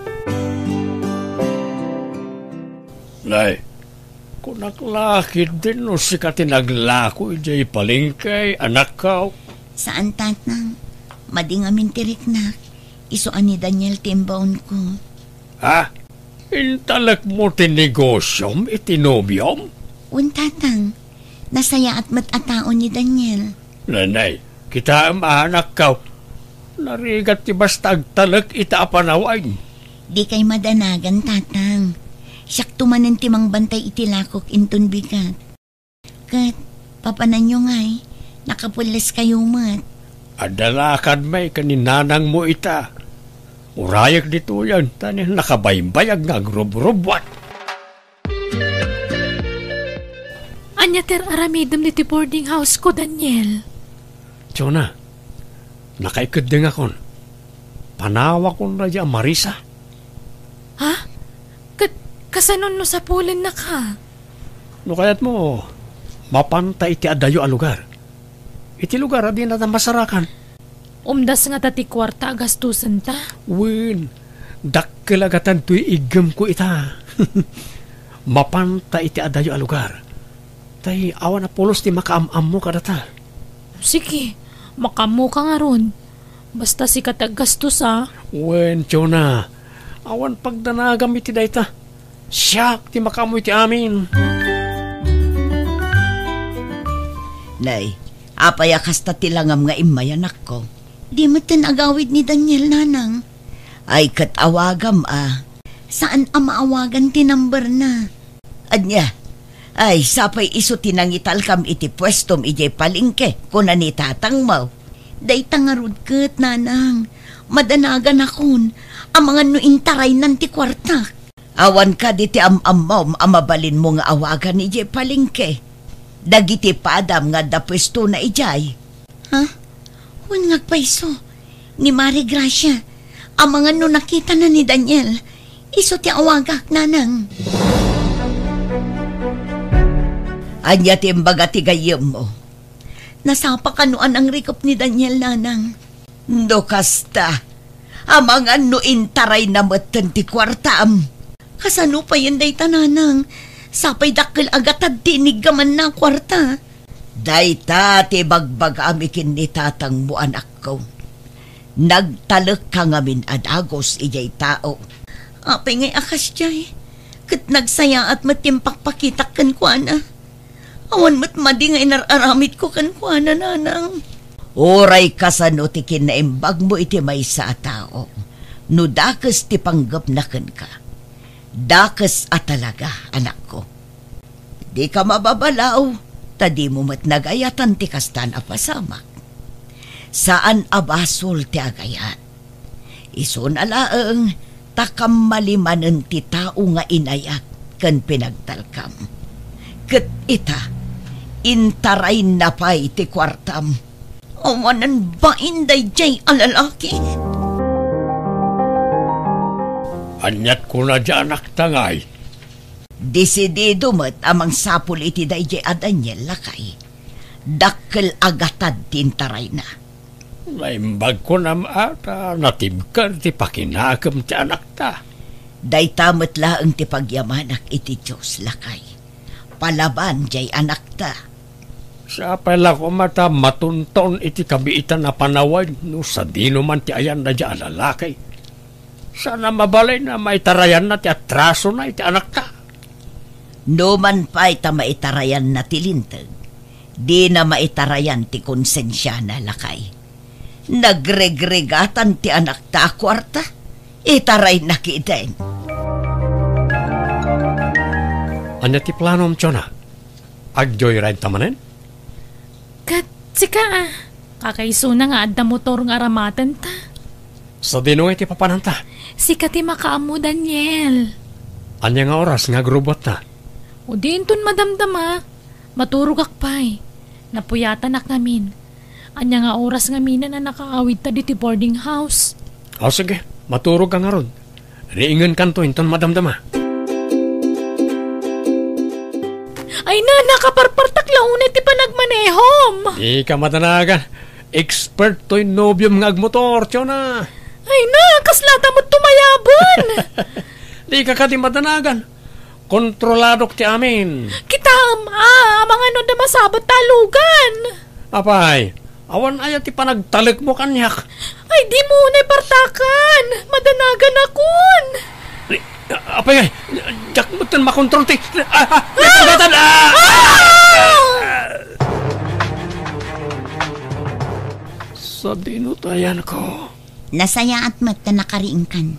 Lay, kung naklakid din o sika tinaglako ijay palingkay, anak ka. Saan tatang? Mading amin tirik na. Isuan ni Daniel timbaon ko. Ha? Intalak mo tinegosyom itinobyom? Tatang, nasaya at matataon ni Daniel. Nanay, kita ang anak ka. Narigat ti basta agtalak itaapanawain. Di kay madanagan, tatang. Siyak tumanan timang bantay itilakok inton bigat. Kat, papanan nyo nga'y, nakapulis kayo mat. Adalakad may kaninanang mo ita. Urayak dito yan, tani nakabaybayag nga grub-rubwat. Anya ter aramidom diti boarding house ko, Daniel. Chona, nakaikad din akon. Panawa ko na dyan, Marisa. Ha? Kasanon no sa pulen na ka? No kaya't mo, mapanta iti adayo a lugar. Iti lugar adi na masarakan. Umdas nga tati kwarta agastusan ta? Win, dakkelagatan tuy igem ko ita. Mapanta iti adayo a lugar. Tay awan na pulos ti makaamam mo kadata. Sige, makamu ka nga ron. Basta si katagastos ha. Wen, Chona, awan pagdanagam iti dayta. Siyak, ti makamu iti amin. Nay, apaya kasta tilangam nga imayanak ko. Di mo tinagawid ni Daniel, nanang. Ay katawagam Saan ang maawagan tinamber na? Anya, ay sapay iso tinangital kam iti pwestom ijay palingke kuna ni tatang mo. Day tangarod kat, nanang. Madanagan akon. Ang mga nuintaray ng ti kwarta. Awan ka di ti am-am amabalin mo nga awagan ijay palingke. Dagiti padam nga da pwesto na ijay. Ha? Huwag ngagpaiso. Ni Mari Gracia. Ang mga no nakita na ni Daniel. Iso ti awagak, nanang. Anya ti imbaga ti gayem mo. Nasapa kanuan ang rikop ni Daniel, nanang. No kasta. Ang mga no intaray na matan ti kwartam. Kasano pa yan day tananang? Sapay dakil agatad tinig gaman na kwarta. Dayta ti bagbag amikin ni tatang mo anak ko. Nagtalek ka ngamin adagos ijay tao. Apay ngay akas jay. Kat nagsaya at matimpakpakitak kan kuana. Awan mat madi ngay nararamit ko kan kuana, nanang. Oray kasano ti kinaimbag mo iti may sa tao. No dakes ti panggap na ka. Dakes at talaga, anak ko. Di ka mababalaw, tadi mo mat nagayatan ti kastan apasamak. Saan abasol ti agayat? Isun alaeng, takam malimanen ti tao nga inayat ken pinagtalkam. Ket ita, intaray na pa'y ti kwartam. Awanan ba inday jay alalaki? Anyat ko na dyan anak tangay. Desidido met amang sapul iti dayjay a Daniel lakay. Dakkel agatad tintaray na. Naimbag ko na maata, natibkar ti pakinakam ti anak ta. Dayta met laeng ti pagyamanak iti Diyos lakay. Palaban jay anak ta. Sa pala ko mata matunton iti kabiitan na panawan no sa dino man ti ayan na dyan lalakay. Sana mabalay na maitarayan na ti atraso na iti anak ta. No man pa ita maitarayan na tilintag, di na maitarayan ti konsensya na lakay. Nagregregatan ti anak ta kwarta, itaray na kitain. Anya ti planom, Chona? Ag-joyride tamanen? Kat, sika kakaiso na nga adda motor nga aramatan ta. Sa dinoy ti papananta. Si kati makaamu, Daniel. Anya nga oras nga grubot na. O din ton madamdama. Maturog akpay. Napuyatan ak namin. Anya nga oras nga mina na nakaawid ta diti boarding house. O sige, maturog ka nga ron. Riingan kanto inton madamdama. Ay na, nakaparpartak launay ti panagmanehom. Di ka matanagan. Expert to'y nobyom nga agmotor, tiyona. Ay na, kaslata mo tumayabon. Di ka kati matanagan. Kontroladok ti amin. Kita mga ano na masabat talugan. Apay, awan ayat ti panagtalik mo kanyak. Ay di mo na partakan. Madanagan akon. Apay, jak mo tan makontrol ti. Sa dinutayan ko. Nasaya at mat na nakariingkan.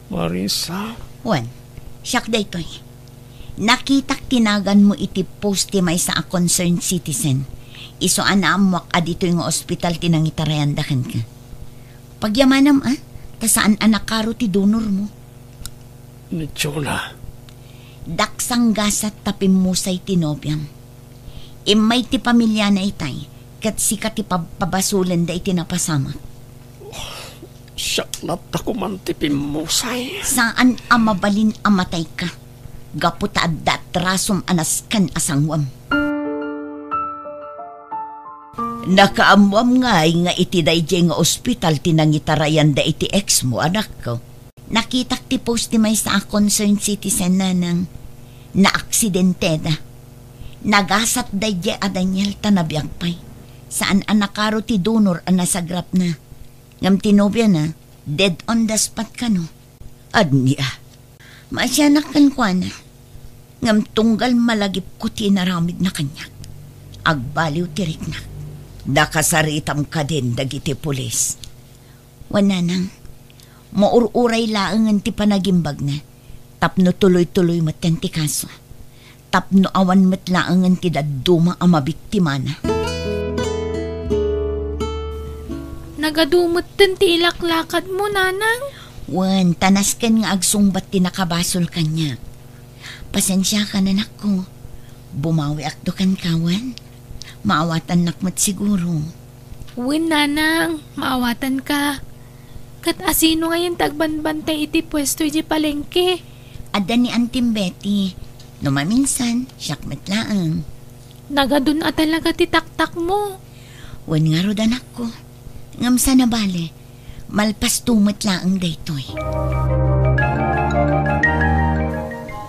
Marisa. Wan, siyak daytoy. Nakitak tinagan mo iti post ti may sa a concerned citizen. Iso anamwak adito yung ospital tinangitarayandakan ka. Pagyamanam tasaan anak karo ti donor mo. Ni Chona. Daksang gasat tapim mo say tinobyam. Imay ti pamilya na itay, kat sikat ti pabasulan da iti napasama. Siyak nata kumantipim mo say. Saan amabalin amatay ka? Gaputa adat rasom anaskan asangwam. Nakaamuam nga iti dayjay nga ospital tinangitarayan da iti ex mo, anak ko. Nakitak ti post ti may sa concerned citizen na nang na-aksidente da. Nagasat dayjay a Daniel tanabiyagpay. Saan anakaro ti donor ang nasagrap na. Ngam tinobya na, dead on the spot ka no. Adniya, masyanak kan kwa na. Ngam tunggal malagip ko ti naramid na kanya. Agbaliw tirik na. Nakasaritam ka din dagiti pulis. Wana nang, maururay laangan ti panagimbag na. Tapno tuloy-tuloy matan ti kaso. Tapno awan matlaangan ti daduma ang mabiktima na. Nagadumot din ti ilaklakad mo, nanang. Wan, tanas kan nga agsungbat ti nakabasol kanya. Pasensya ka na nako. Bumawi akdo kan kawan. Maawatan nakmat siguro. Uwin, nanang. Maawatan ka. Kat asino ngayon tagbanbantay iti pwesto iti palengke. Ada ni Auntie Betty. No maminsan, siyakmat laang. Nagadun at talaga ti taktak mo. Wan nga rodan ako. Ngam sana bale, malpas tumat laang daytoy.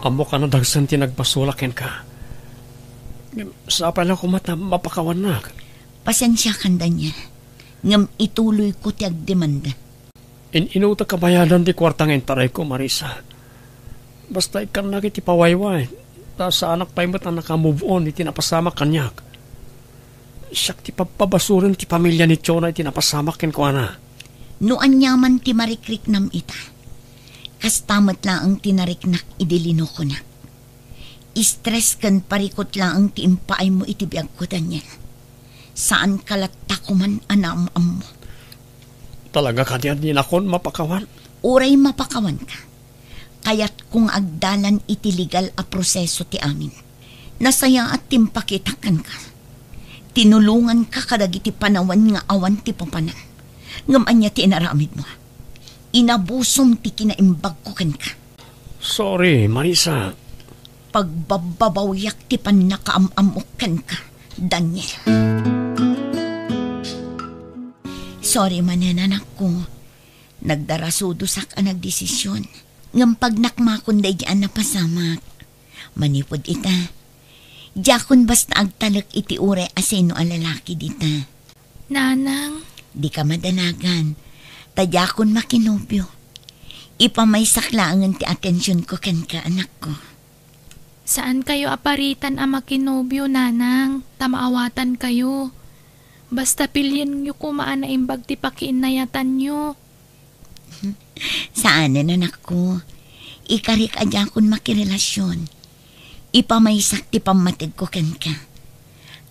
Amo ka na dagsan ti nagpasulakin ka. Sa pala ko mata mapakawan na. Pasensya kanda niya. Ngam ituloy ko ti agdemanda. Inuta kabayadan ti kwartang entaray ko, Marisa. Basta ikan nagit ipawayway. Ta sa anak pa imot na naka-move on iti napasama kanyak. Siyak ti papabasurin ti pamilya ni Chona iti napasamak ken ko ana. No anyaman ti marikrik nam ita. Kastamat lang ang tinariknak idilino ko na. Stress kan parikot lang ang ti impaay mo iti biyag ko, Daniel. Saan kalatta ko man anam mo. Talaga ka diyan din akon mapakawan? Uray mapakawan ka. Kaya't kung agdalan iti legal a proseso ti amin. Nasaya at timpakitakan ka. Tinulungan ka kadagiti panawan nga awan ti papanan. Ngam anya ti inaramid mo. Inabusom ti kinaimbag ko kan ka. Sorry, Marisa. Pagbababawiyak ti panakaamamukan ka, Daniel. Sorry mananak ko. Nagdarasudusak ang nagdesisyon. Ngam pagnakmakon day diyan napasamak. Manipod ita. Diyakon basta agtalak iti ure asino ang lalaki dita. Nanang. Di ka madanagan. Tadyakon makinobyo. Ipamaysak laangan ti atensyon ko kan ka, anak ko. Saan kayo aparitan ang makinobyo, nanang? Tamaawatan kayo. Basta pilyan nyo kumaan na imbag ti pakiinayatan nyo. Saan na, anak ko? Ikarik adyakon makirelasyon. Ipamaysak ti pamatig ko kan ka.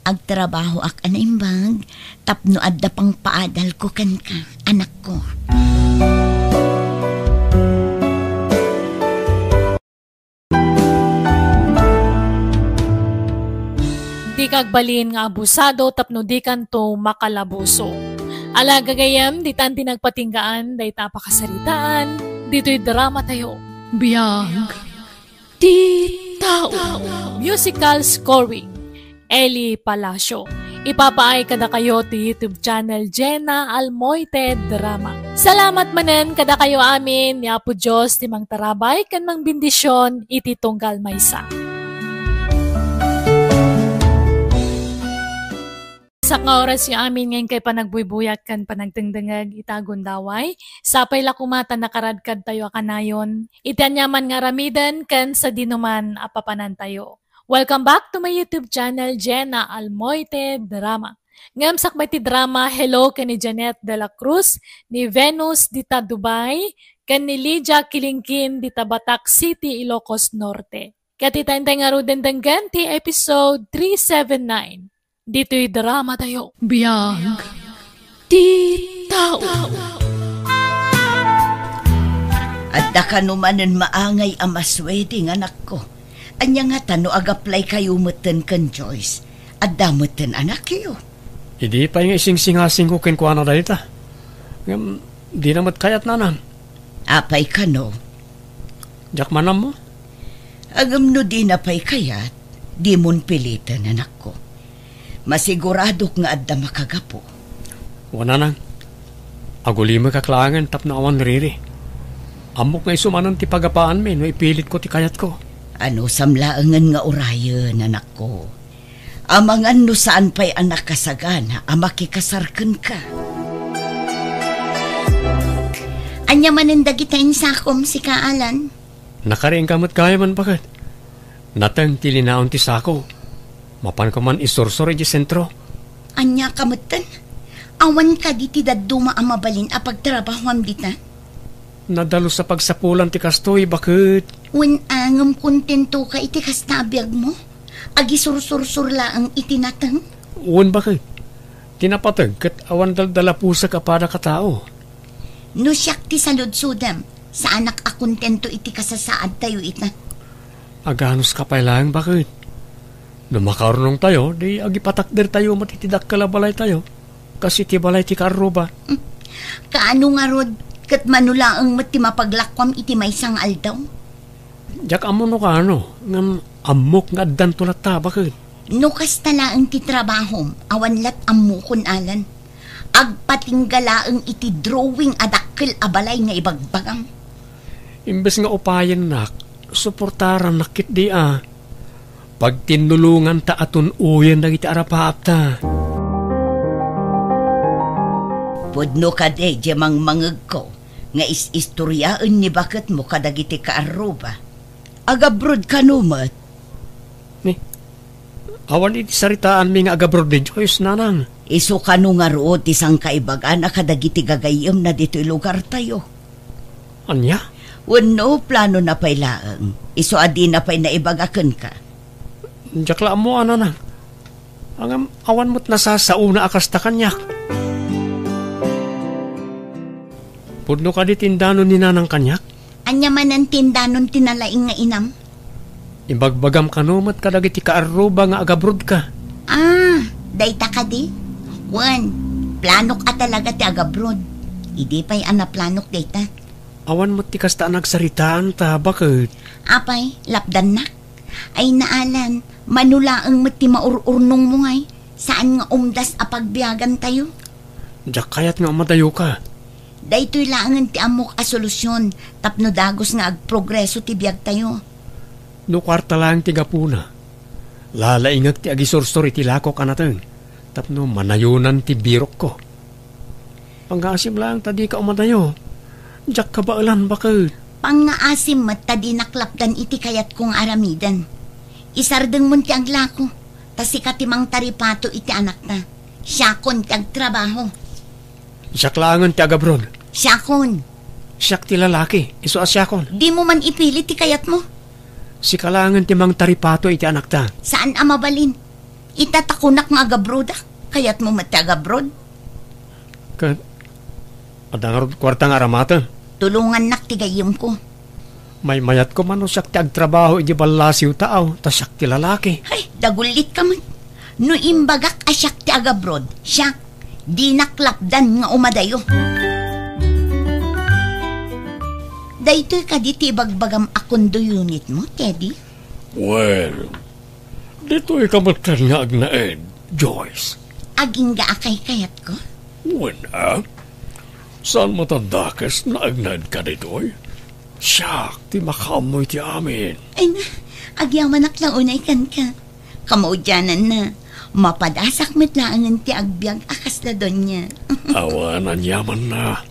Agtrabaho ak anaimbag, tapno adda pang paadal ko kan ka, anak ko. di kagbalin nga abusado tapno di kanto makalabuso. Ala gagayam, di tan tinagpatinggaan, day tapakasaritaan, dito'y drama tayo. Biyag di tao. Musical scoring, Eli Palacio. Ipapaay kada kayo ti YouTube channel Jenna Almoite Drama. Salamat manen kada kayo amin, ni Apo Diyos, ti mang tarabay, kan mang bindisyon, iti tunggal maysa. Sa oras yung amin ngayon kay panagbuybuyat kan panagtengdengag itagundaway. Sapay la kumata nakaradkad tayo kanayon. Itanyaman nga ramidan kan sa dinuman apapanan tayo. Welcome back to my YouTube channel, Jenna Almoite Drama. Ngam sakbay ti drama, hello kan ni Janet de la Cruz, ni Venus dita Dubai, kan ni Lydia Kilingkin dita Batak City, Ilocos Norte. Katitantay nga ruden denggan ti episode 379. Dito'y drama tayo. Biyag di tao. At da kanumanan maangay amaswede nga anak ko. Anya nga tano ag-apply kayo meten kan Joyce. At damutin anak kayo. Hindi pa yung ising-singasing ko kinkuha dahil ta. Di namat kayat nanang. Apay ka no. Jak manam mo? Agam no di na pay kayat, di mon pilitan anak ko. Masigurado nga adda makagapo. Wana nang. Agulima kaklangan tap na awan riri. Amok nga isumanan ti pagapaan me no ipilit ko ti kayat ko. Ano samlaangan nga orayan anak ko. Amangan no saan pa'y anak kasagana amakikasarken ka. Anya manen dagitain sakom si Kaalan. Nakaring kamot kaya man bakit. Natang tilinaon ti sako. Mapan ko man isursor di sentro. Anya kamutan? Awan ka di ti daduma amabalin apag trabahom dita? Nadalo sa pagsapulan ti kastoy, bakit? Wen angam kontento ka iti kastabiyag mo? Agi sursur-sur laang itinatang? Uwan bakit? Tinapatag kat awan daldala pusa ka para katao. No siyak ti saludsudam, sa anak akontento iti kasasaad tayo ita. Aganos ka pa lang, bakit? Nung makarunong tayo, di agipatakder tayo matitidak kalabalay tayo. Kasi ti balay ti karuba. Kaano nga rod, kat manulaang mati mapaglakwam iti maysang aldaw? Jak amo no ka ano, ngam amok nga addan tulat ta, bakit? No kastalaang ti trabahom, awan lat amukon alan. Agpatinggalaang iti drawing adakkel abalay nga ibagbagang. Imbes nga upayan nak, suportaran nakit di Pag tinulungan ta aton uyan dagiti arapaap ta. Pudno ka de, jemang mangag ko, nga is-istoryaan ni bakit mo kadagiti kaaruba. Agabrod ka numat. Ni, awan iti saritaan mi nga agabrod din, Joyce, nanang. Iso ka no nga rood isang kaibagan na kadagiti gagayam na dito'y lugar tayo. Anya? Wano plano na pa'y laang. Iso adi na pa'y naibagakan ka. Jakla mo, ano na. Ang awan mo't nasasauna akas ta kanyak. Pudno ka di tindano ni nanang kanyak? Anya man ang tindanon tinalaing nga inam? Imbagbagam ka numat kadagiti kaaruba nga agabrod ka. Dayta ka di? Wan, planok ka talaga ti agabrod. Idi pa'y planok dayta. Awan mo't tikas ta nagsaritaan ta, bakit? Apay, lapdan na. Ay naalan, manulaang mati maururnong mo ngay. Saan nga umdas apagbiyagan tayo? Jak kayat nga madayo ka. Daytoy laangan ti amok a solusyon, tapno dagos nga agprogreso ti biyag tayo. No kwarta lang ti gapuna. Lalaingag ti agisursor iti lako ka natin. Tapno manayunan ti birok ko. Panggasim lang tadi ka umadayo. Jak ka baalan, bakit? Pangaasim mat tadi naklapdan iti kayat kong aramidan. Isardeng mo ti aglako, tasi katimang taripato iti anak na. Siyakon ti agtrabaho. Siyak langan ti agabrod. Siyakon. Siyak ti lalaki, iso asyakon. Di mo man ipilit ti kayat mo. Si kalangan ti mang taripato iti anak ta. Saan amabalin? Itatakunak nga agabroda, kayat mo mat ti agabrod. Adangarod kwartang aramata. Tulungan nak ti gayim ko. May mayat ko man o siyak ti agtrabaho iti balasiw taaw, ta siyak ti lalaki. Ay, dagulit ka man. No imbagak asyak ti agabrod, siya, di naklapdan nga umadayo. Daytoy ka di ti bagbagam akondo unit mo, Teddy? Well, dito'y kamatan nga agnaed, Joyce. Aging gaakay kayat ko? Wala. Saan matandakas na agnaed ka dito'y? Siyak, ti makamoy ti amin. Ay na, agyaman naklaunay kan ka. Kamaudyanan na. Mapadasak mitlaangan ti agbyag akas na doon niya. Awanan yaman na.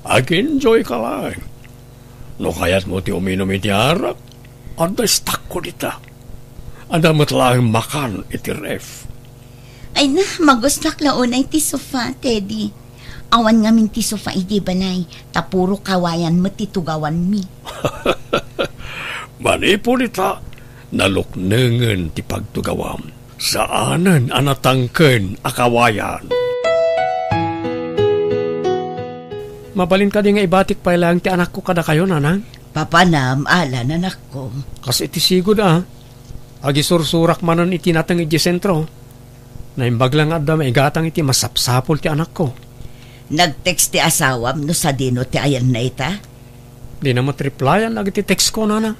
Ag-enjoy ka lang. No kayat mo ti uminom iti arak, anda stak ko dita. Anda matlang makan iti ref. Ay na, magustak launay ti sofa, Teddy. Awan ngamin ti sofa iti balay, tapuro kawayan mo ti tugawan mi. Manipulita, naluknengen ti pagtugawam. Saanan anatangken akawayan. Mabalin ka di nga ibatik pa ilang ti anak ko kada kayo, nanang. Papanam, ala nanak ko. Kasi iti sigod Agi sursurak manon iti natang iti sentro. Naimbag lang adda maigatang iti masapsapol ti anak ko. Nag-text ti asawam no sa dino ti ayan na ita? Di na matriplyan agi ti text ko, nanang.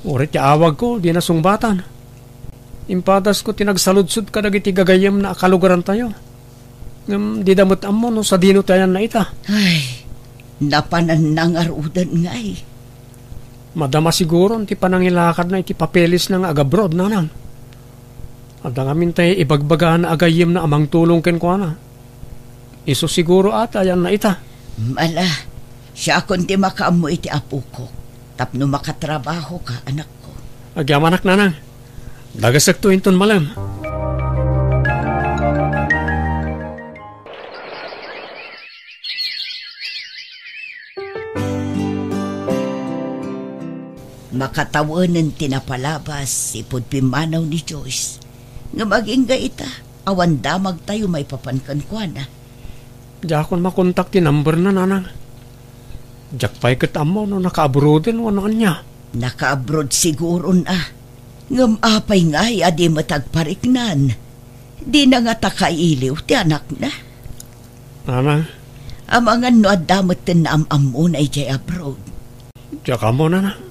Uri ti awag ko, di na sungbatan. Impadas ko tinagsaludsud ka dagiti gagayam na akalugaran tayo. Di damot amo no sa dino tayo na ita. Ay, napanan nang arudan nga eh. Madama siguro ti panangilakad na iti papelis ng agabrod, nanang. At ang amin tayo ibagbagaan na agayim na amang tulong ken ko na. Iso siguro ata yan na ita. Mala, siya akong di makaamu iti apo ko. Tapno makatrabaho ka, anak ko. Agyamanak, nanang. Dagasak to inton malam. Makatawanan tinapalabas ipod pimanaw ni Joyce. Nga maging gaita, awan damag tayo may papankan ko na. Diya akong makontak ti number na, nanang. Diyak pa'y katamo no naka-abroadin wano niya. Naka-abroad siguro na. Ngam apay nga'y adi matagpariknan. Di na nga takailiw ti anak na. Nanang. Amangan no adamot tin na am-am na ijay abroad. Diya ka mo, nanang.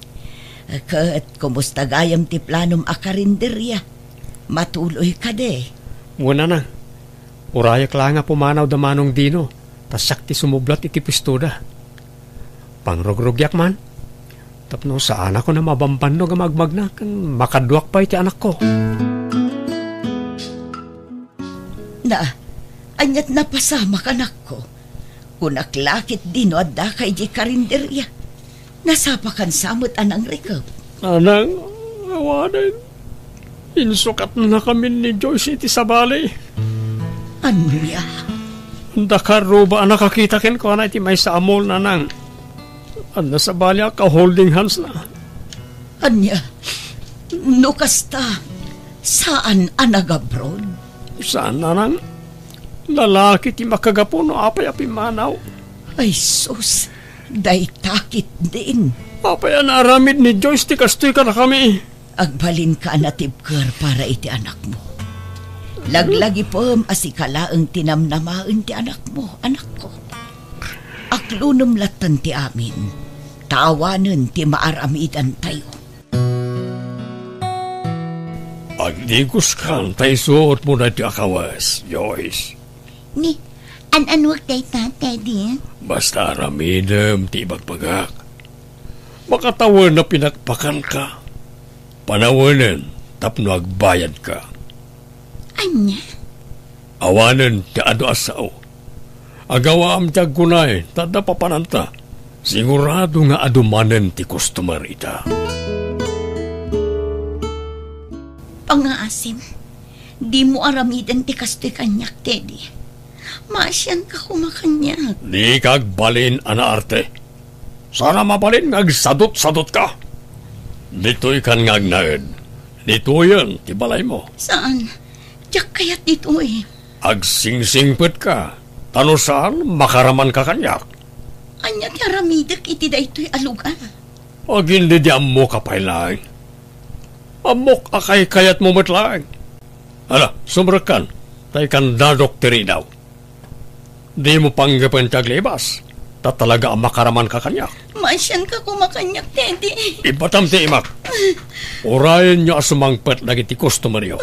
Kat, kumusta gayam ti planom akarinderya? Matuloy ka de. Muna na. Urayak lang nga pumanaw da manong dino. Tasak ti sumublat iti pistoda. Pangrogrogyak man. Tapno saan ako na mabamban no gamagmag na. Makadwak pa iti anak ko. Na, anyat napasama ka anak ko. Kunaklakit dino at da kay di karinderya. Nasapakan samot anang rekap. Anang, awanan. Insukat na kami ni Joyce iti sa balay. Ano niya? Dakaro ba nakakita ken ko na iti may sa amol, nanang. Ano sa balay ka holding hands na. Anya, no kasta, saan anag-abroad? Saan, nanang? Lalaki ti makagapo no apay-api manaw. Ay sus, day takit din. Apay aramid ni Joyce ti kastoy ka na kami. Agbalin ka natibker para iti anak mo. Laglagi pom asikalaang tinamnamaan ti anak mo, anak ko. Aklunum latan ti amin, tawanan ti maaramidan tayo. Agdigos kang tayo suot mo na ti akawas, Joyce. Ni, an-anwag day ta, Teddy? Basta aramidem ti ibagpagak. Makatawan na pinakpakan ka. Panawanan, tapno agbayad ka. Anya? Awanan ti ado asao. Agawa am tiyag kunay, tada papananta. Sigurado nga adumanen ti customer ita. Pangaasim, di mo aramidan ti kastoy kanyak, Teddy. Maasyan ka kumakanyak. Di kagbalin anaarte. Sana mabalin ngagsadot-sadot ka. Dito'y kan ngagnaed. Dito yan, ti balay mo. Saan? Diyak kayat dito eh. Agsingsingpet ka. Tano saan makaraman ka kanyak. Anya ti aramidak iti da ito'y alugan. Agindi di ammo ka pailang. Amok akay kayat mo matlang. Hala, sumrakan. Tay kan da dokteri daw. Di mo panggapan taglibas. Tatalaga ang makaraman ka kanyak. Masyan ka kumakanyak, Teddy. Ibatam ti imak. Urayan nyo asumangpat lagi ti customer nyo.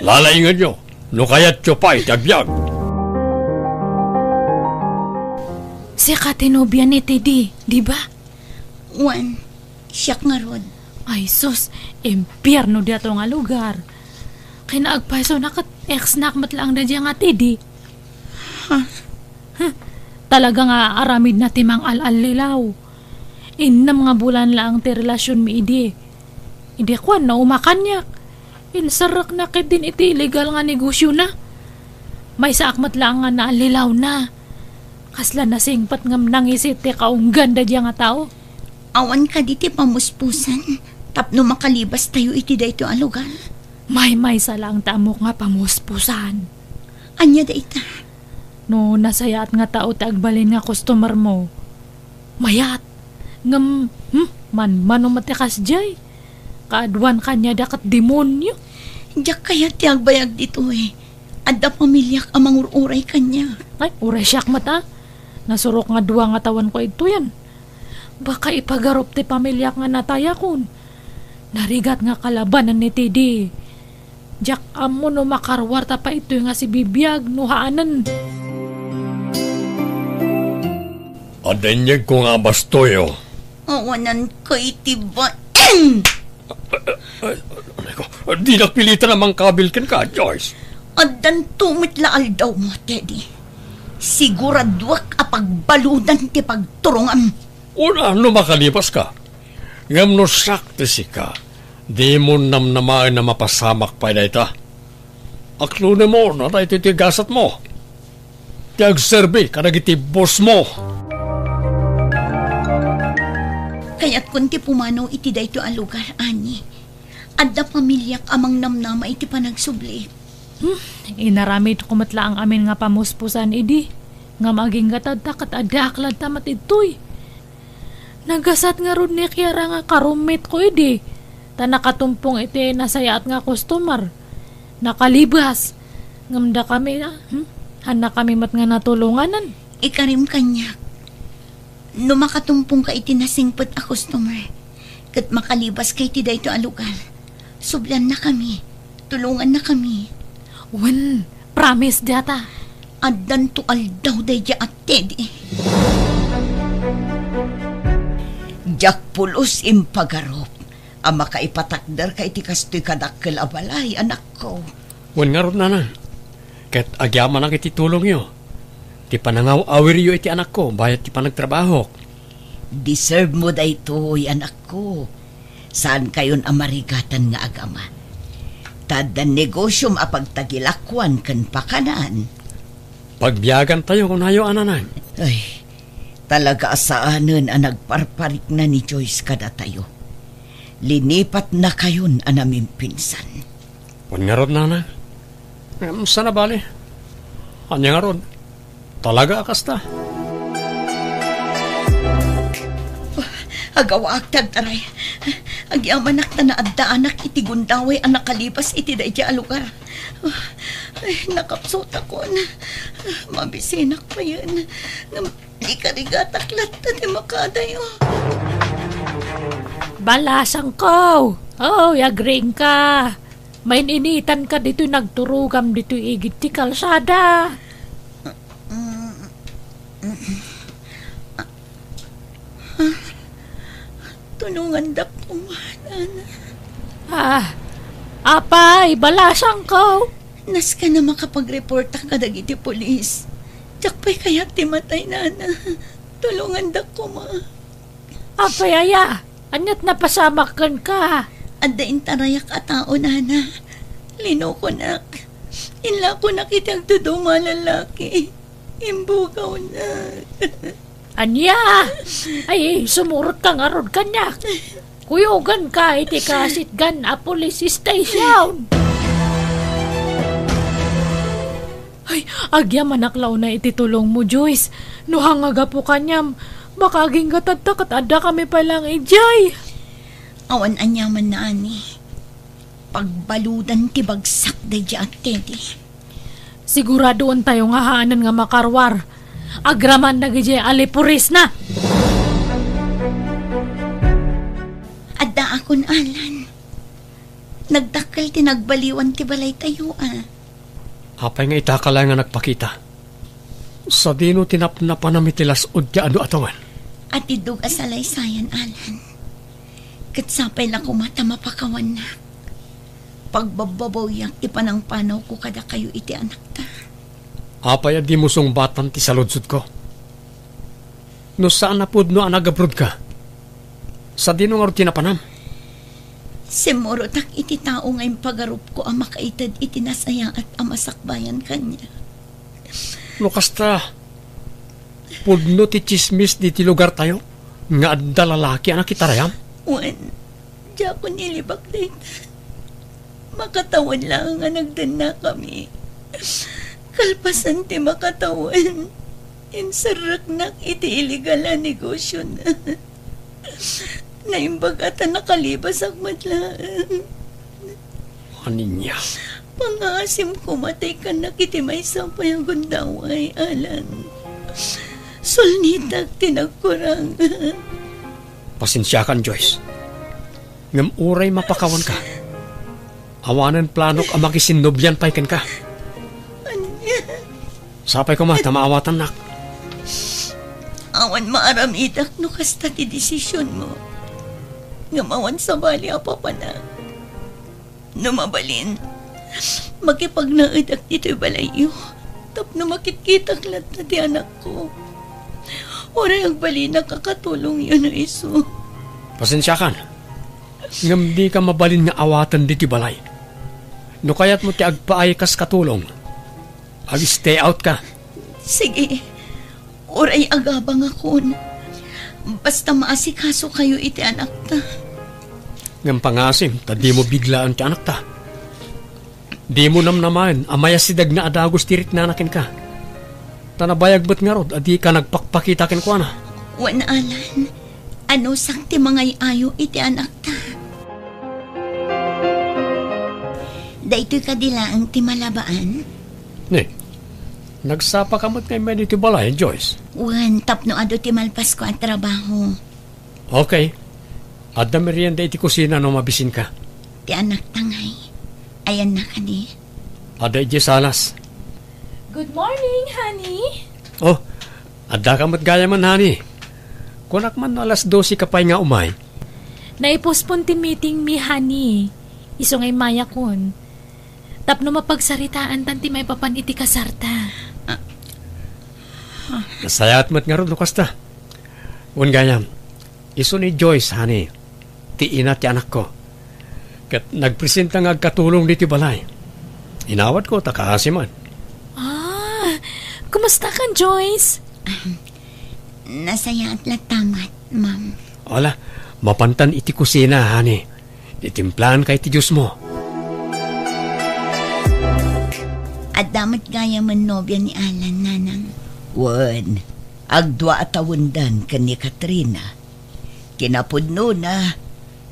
Lalaingan nyo. No kayat nyo pa itagbyag. Si katinobya ni Teddy, di ba? Juan, siyak nga rod. Ay sus, impyerno dito nga lugar. Kinaagpaiso nakat ex-nak matlaang na diya nga Teddy. Talaga nga aramid na timang al-al-lilaw. Innam nga bulan lang ti relasyon mi idi. Hindi ko na umakanyak. Insarak na kit din iti illegal nga negosyo na. May saakmat lang nga naalilaw na. Kasla na singpat ngam nangisit ti kaunggan da diya nga tao. Awan ka diti pamuspusan. Tapno makalibas tayo iti dayto a lugar. May salang tamok nga pamuspusan. Anya da ita? No nasayat nga tao ti agbalin nga customer mo. Mayat. Ngam, man umatikas jay. Kaadwan kanya dakat demonyo. Diyak kaya ti agbayag dito eh. Adda pamilyak amang uray kanya. Ay, uray siyak mata. Nasurok nga duwa nga tawan ko ito yan. Baka ipagarop ti pamilyak nga nataya kun. Narigat nga kalabanan ni Teddy. Diyak amo no makarwarta pa ito nga si Bibiyag nuhaanan. Adenyag ko nga bastoyo. Awanan ko itiba. Di nakpilitan namang kabilkan ka, Joyce. Adan tumitlaal daw mo, Teddy. Siguradwak apagbaludan ti pagturungan. Una, no makalipas ka. Ngam no sakti si ka. Di mo namnamain na mapasamak pa na ita. Aklunin mo na tayo titigasat mo. Tiagserbi ka nagiti boss mo. Kaya't kunti pumanaw iti dayto a lugar, ani. Adda pamilyak amang namnama iti panagsubli. Inaramid kumatla ang amin nga pamuspusan idi. Nga maging gatad takat adaklad tamat itoy. Nagasat nga ron ni Kiara nga karumit ko idi. Ta nakatumpong iti nasayat nga customer. Nakalibas. Ngamda kami hana kami mat nga natulunganan. Ikarim kanya. No makatumpong ka iti nasingpet a customer. Kat makalibas kay ti dayto a lugar. Sublan na kami. Tulungan na kami. Wen, promise data. Addan to aldaw dayja at Teddy. Jak pulos impagarop. Ang makaipatakder ka iti kastoy kadakkel abalay, anak ko. Wan nga ron na. Kat agyaman ang iti tulong yo. Ti panangaw awir yo iti anak ko, bayat ti panagtrabaho. Deserve mo da ito'y anak ko. Saan kayon amarigatan nga agama? Tadan negosyom apagtagilakwan kan pakanan. Pagbiyagan tayo kung hayo ananan. Ay, talaga asaanan ang nagparparik na ni Joyce kada tayo. Linipat na kayon ang aming pinsan. Wan nga ron na. Sana bali. Anya nga ron. Talaga akasta. Agawa agtag taray. Agyaman na naadda anak iti gundaway ang nakalibas iti dayja a lugar. Ay, nakapsot ako na. Mabisinak pa yun. Ikarigataklat na di makadayo. Balasang ko. Oh, yagring ka. May initan ka dito nagturugam dito igit ti kalsada. Tulungan da po, Ah, apay, balasang ko. Nas ka na makapag-report ka dagiti polis. Jakpay kaya timatay nana. Tulungan da ko, ma. Apay, aya. Anyat napasamakan ka. Adda intarayak a tao, nana. Lino ko nak. Inla ko nakitang tuduma lalaki. Imbugaw na. Anya! Ay, sumurot ka nga ron kanyak. Kuyugan ka, iti kasitgan a police station. Ay, agya manaklaw na ititulong mo, Joyce. Nuhangaga po kanyam. Makaging gatatakat ada kami palang ijay. Awan anyaman na ani. Pagbaludan ti bagsak da at Teddy. Siguradoon tayo nga haanan nga makarwar. Agraman na gajay alipuris na. Adda akon Alan. Nagdakkel ti nagbaliwan ti balay tayo Apay nga itakala nga nagpakita. Sa dino tinapnapan na mitilas o di ano atawan. At idug asalaysayan Alan. Katsapay na kumata mapakawan na. Pagbababaw yang ipanang panaw ko kada kayo iti anak ta. Apay di mo batan ti saludsud ko. No saan na pud no anagabrod ka? Sa dino nga tinapanam. Simuro tak iti tao ngayong pagarup ko ang makaitad iti nasaya at amasakbayan kanya. Lukasta, pudno ti chismis di ti lugar tayo? Nga adda lalaki anak itarayam? Wan, diya ko nilibak dito. Makatawan lang nga nagdan na kami. Kalpasan ti makatawan. Insarak na iti iligal na negosyo na. Naimbagatan nakalibas ang madlaan. Aninya? Pangasim ko matay ka na kiti may sampay ang gundaway, Alan. Sulnitag tinagkurang. Pasensya kan, Joyce. Ngam uray mapakawan ka. Awanan planok ang makisinubyan pa'y ka. Sapay ko tamaawatan nak. Awan maaramidak no kasta ti desisyon mo. Ngamawan sa bali apa pa na. Numabalin. Makipagnaedak dito'y balayo. Tapno makitkitak lat na ti anak ko. Oray ang bali nakakatulong yun na iso. Pasensya kan. Ngam di ka mabalin nga awatan di ti balay. No kaya't mo ti agpaay kas katulong. Ag-stay out ka. Sige. Oray agabang akon. Basta maasikaso kayo iti anak ta. Ngam pangasim, ta di mo biglaan ti anak ta. Di mo namnaman, amaya sidag na adagos tirik na anakin ka. Tanabayag ba't nga rod, adi ka nagpakpakita kin ko na. Wan Alan, ano sakti mga ayo iti anak ta. Daytoy kadila ang timalabaan? Ne, nagsapa ka mo't ngayon dito balay, Joyce. Wan, tapno ado timalpas ko ang trabaho. Okay. Adda merienda iti kusina no mabisin ka. Ti anak tangay. Ayan na ka di. Adda iti salas. Good morning, honey. Oh, adda ka mo't gaya man, honey. Kunak man alas 12 ka pa'y nga umay. Naipospon ti meeting mi, honey. Iso ngay maya kon. Tapno mapagsaritaan tanti may papan iti kasarta. Nasayat mo't nga ron, Lukasta. Un gayam, iso ni Joyce, honey. Ti ina ti anak ko. Kat nagpresenta nga agkatulong diti balay. Inawat ko, takahasiman. Kumusta ka, Joyce? Nasaya at latamat, ma'am. Wala, mapantan iti kusina, honey. Itimplahan kay ti Diyos mo. At damat gaya man nobya ni Alan, nanang. Wan, agdwa atawundan ka ni Katrina. Kinapudno na,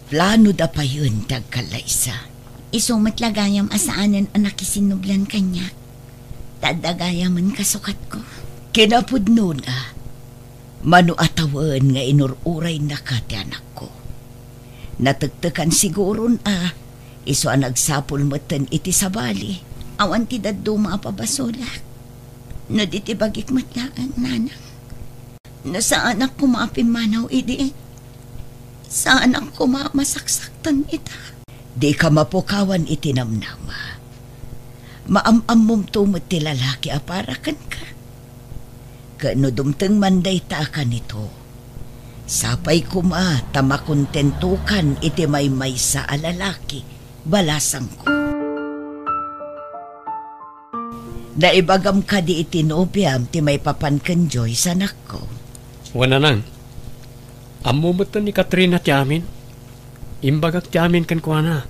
plano da pa yun tagkalaysa. Isumat lagayam asaanan ang nakisinublan kanya. Tadagayaman kasukat ko. Kinapudno na, mano atawan nga inururay na ka ti anak ko. Natagtakan siguron iso ang nagsapul matan iti sabali. Awan ti daddo maapabasolak. No di ti bagik matlaan, nanang. No sa anak ko maapimanaw idi. Sa anak ko mamasaksaktan ita. Di ka mapukawan itinamnama. Maamamom tumot ti lalaki aparakan ka. Kano dumteng manday ta ka nito. Sapay kuma tamakontentukan iti may sa alalaki. Balasang ko. Naibagam ka di itinobiam ti may papankan Joy sa anak ko. Wana nang, amumot ni Katrina ti amin. Imbagak ti amin kan ko na.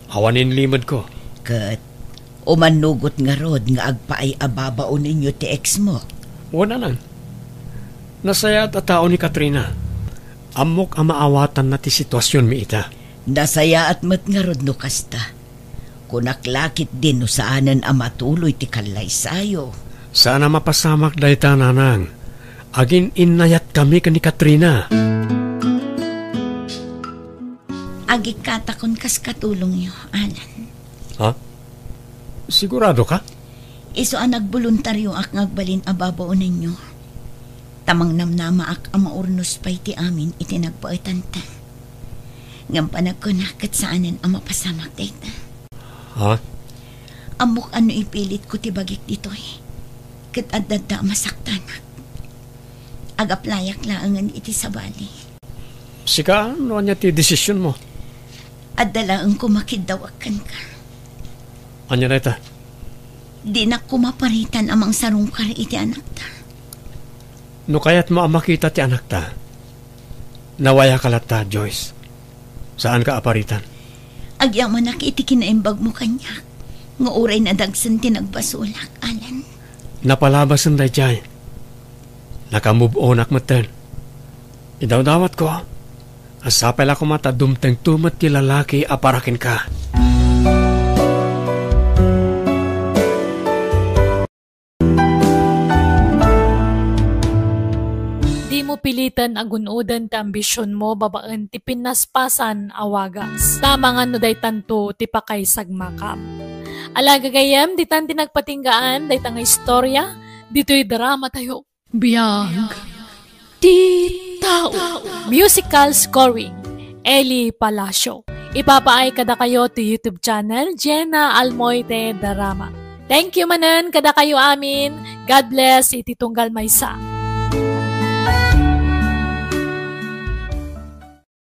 Awanin limad ko. Kat, umanugot nga rod nga agpaay ababao ninyo ti ex mo. Wana nang, nasayat at tao ni Katrina. Amok ang maawatan na ti sitwasyon mi ita. Nasaya at mat nga rod no kasta. Kunaklakit din no saanan ang matuloy ti kalay sayo. Sana mapasamak dayta nanang. Agin inayat kami ni Katrina. Agi katakon kas katulong yo, Alan. Ha? Sigurado ka? Iso ang nagboluntaryo ak ngagbalin ababaw ninyo. Tamang namnama ak ang maurnos pa'y ti amin iti nagpaitanta. Ngam panagkunakat saanan ang mapasamak dayta. Ha? Amok ano ipilit ko ti bagik dito eh. Kat adada masaktanak. Agaplayak laangan iti sabali. Sika, ano niya ti desisyon mo? Adalaang kumakidawakan ka. Anya na ita? Di na kumaparitan amang sarungkar iti anak ta. No kaya't makita ti anak ta. Nawaya ka lata, Joyce. Saan ka aparitan? Agyaman nak iti kinaimbag mo kanyak. Nga uray na dagsan tinagbasulak, Alan. Napalabasan day jay. Nakamove on ak matan. Idawdawat ko. Asapay la ko mata dumteng tumat ti lalaki aparakin ka. Di mo pilitan agunudan ti ambisyon mo babaan ti pinaspasan awagas. Tama nga no day tanto ti pakay sagmakam. Alaga gayam di tan tinagpatinggaan day tanga istorya dito'y drama tayo. Biyag. Titaw. Musical scoring, Eli Palacio. Ipapaay kada kayo to YouTube channel, Jenna Almoite Drama. Thank you manan kada kayo amin. God bless, iti tunggal maysa.